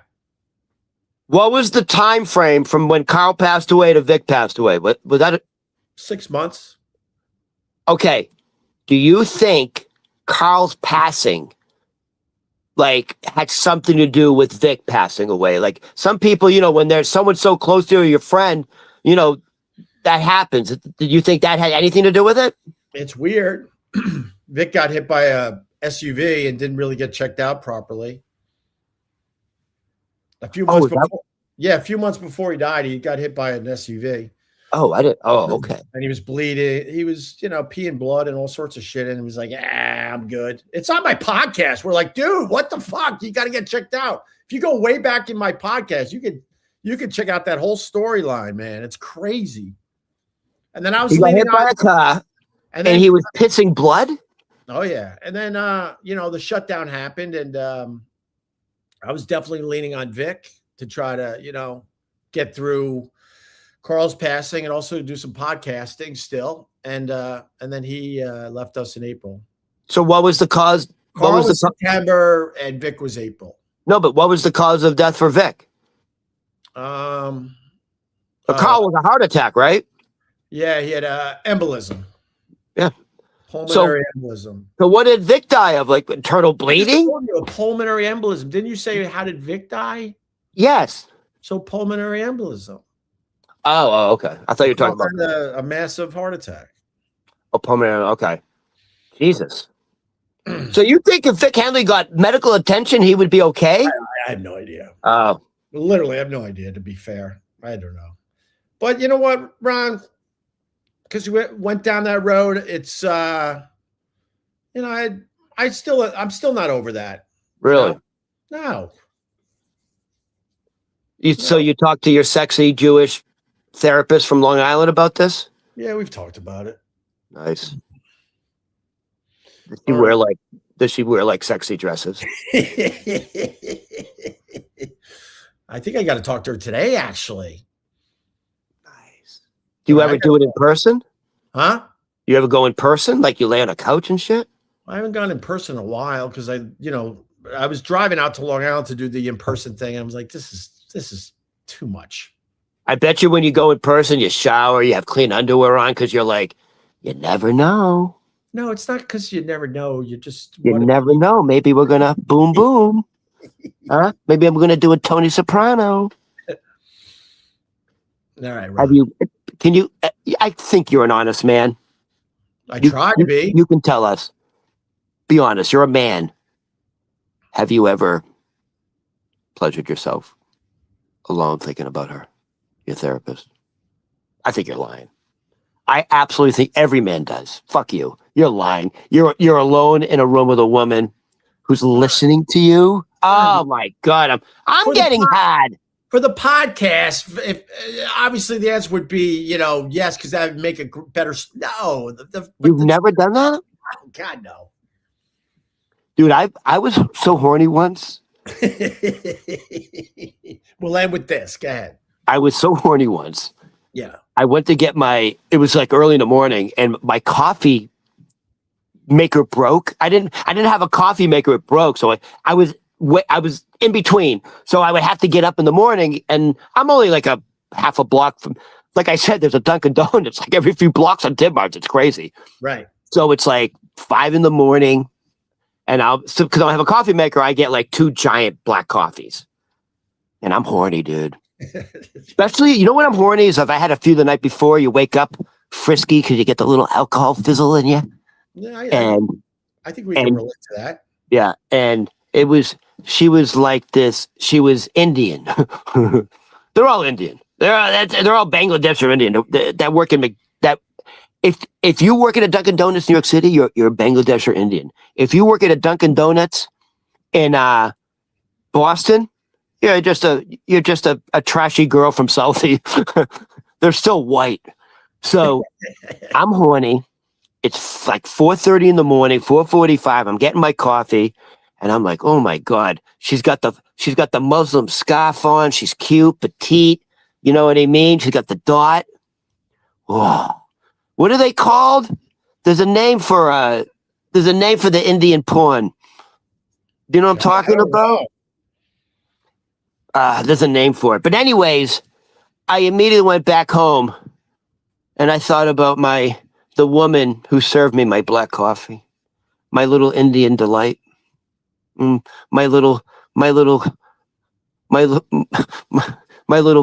What was the time frame from when Carl passed away to Vic passed away? Was that
6 months?
Okay. Do you think Carl's passing had something to do with Vic passing away? Like, some people, when there's someone so close to you, your friend, that happens. Did you think that had anything to do with it?
It's weird. Vic got hit by a SUV and didn't really get checked out properly. A few months before he died, he got hit by an SUV.
Oh, I didn't. Oh, okay.
And he was bleeding. He was, peeing blood and all sorts of shit. And he was like, I'm good. It's on my podcast. We're like, dude, what the fuck? You got to get checked out. If you go way back in my podcast, you could check out that whole storyline, man. It's crazy. And then I was
hit by a car, and he was pissing blood.
Oh yeah. And then the shutdown happened, and I was definitely leaning on Vic to try to, get through Carl's passing and also do some podcasting still. And then he left us in April.
So what was the cause?
Carl was September and Vic was April.
No, but what was the cause of death for Vic? Carl was a heart attack, right?
Yeah, he had embolism.
Yeah.
Pulmonary embolism.
So what did Vic die of? Like internal bleeding?
A pulmonary embolism. Didn't you say how did Vic die?
Yes.
So pulmonary embolism.
Oh, okay. I thought you were talking about
a massive heart attack.
Oh, pulmonary. Okay. Jesus. So you think if Vic Henley got medical attention, he would be okay?
I have no idea.
Oh.
Literally, I have no idea, to be fair. I don't know. But you know what, Ron? Because we went down that road, it's I'm still not over that.
Really?
No.
So you talked to your sexy Jewish therapist from Long Island about this?
Yeah, we've talked about it.
Nice. Does she wear like sexy dresses?
I think I got to talk to her today, actually.
Nice. Do you ever do it in person?
Huh?
You ever go in person? Like you lay on a couch and shit?
I haven't gone in person in a while because I was driving out to Long Island to do the in-person thing. And I was like, this is too much.
I bet you when you go in person, you shower, you have clean underwear on because you're like, you never know.
No, it's not because you never know. You
never know. Maybe we're going to boom, boom. Huh? Maybe I'm going to do a Tony Soprano.
All right. Ron.
I think you're an honest man.
I try to be.
You can tell us. Be honest. You're a man. Have you ever pleasured yourself alone thinking about her, your therapist? I think you're lying. I absolutely think every man does. Fuck you. You're lying. You're alone in a room with a woman who's listening to you. Oh my God. I'm getting had.
For the podcast, if obviously the answer would be, yes, because that would make it better. No.
You've never done that?
Oh, God, no.
Dude, I was so horny once.
We'll end with this. Go ahead.
I was so horny once.
Yeah.
I went to get it was like early in the morning, and my coffee maker broke. I didn't have a coffee maker. It broke. So I was in between. So I would have to get up in the morning, and I'm only like a half a block from, like I said, there's a Dunkin' Donuts like every few blocks on Tidmarks. It's crazy.
Right.
So it's like 5 a.m, and because I don't have a coffee maker, I get like 2 giant black coffees, and I'm horny, dude. Especially, when I'm horny is if I had a few the night before. You wake up frisky because you get the little alcohol fizzle in you.
Yeah, I think we can relate to that.
Yeah, and she was like this. She was Indian. They're all Indian. They're all Bangladesh or Indian. That work in that. If you work at a Dunkin' Donuts, New York City, you're Bangladesh or Indian. If you work at a Dunkin' Donuts in Boston, you're just a trashy girl from Southie. They're still white. So I'm horny. It's like 4:30 in the morning, 4:45. I'm getting my coffee, and I'm like, oh my God, she's got the Muslim scarf on. She's cute, petite. You know what I mean? She's got the dot. Whoa. What are they called? There's a name for the Indian porn. Do you know what I'm talking about? There's a name for it. But anyways, I immediately went back home, and I thought about the woman who served me my black coffee, my little Indian delight, my little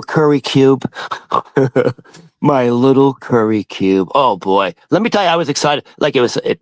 curry cube, my little curry cube. Oh boy, let me tell you, I was excited. Like it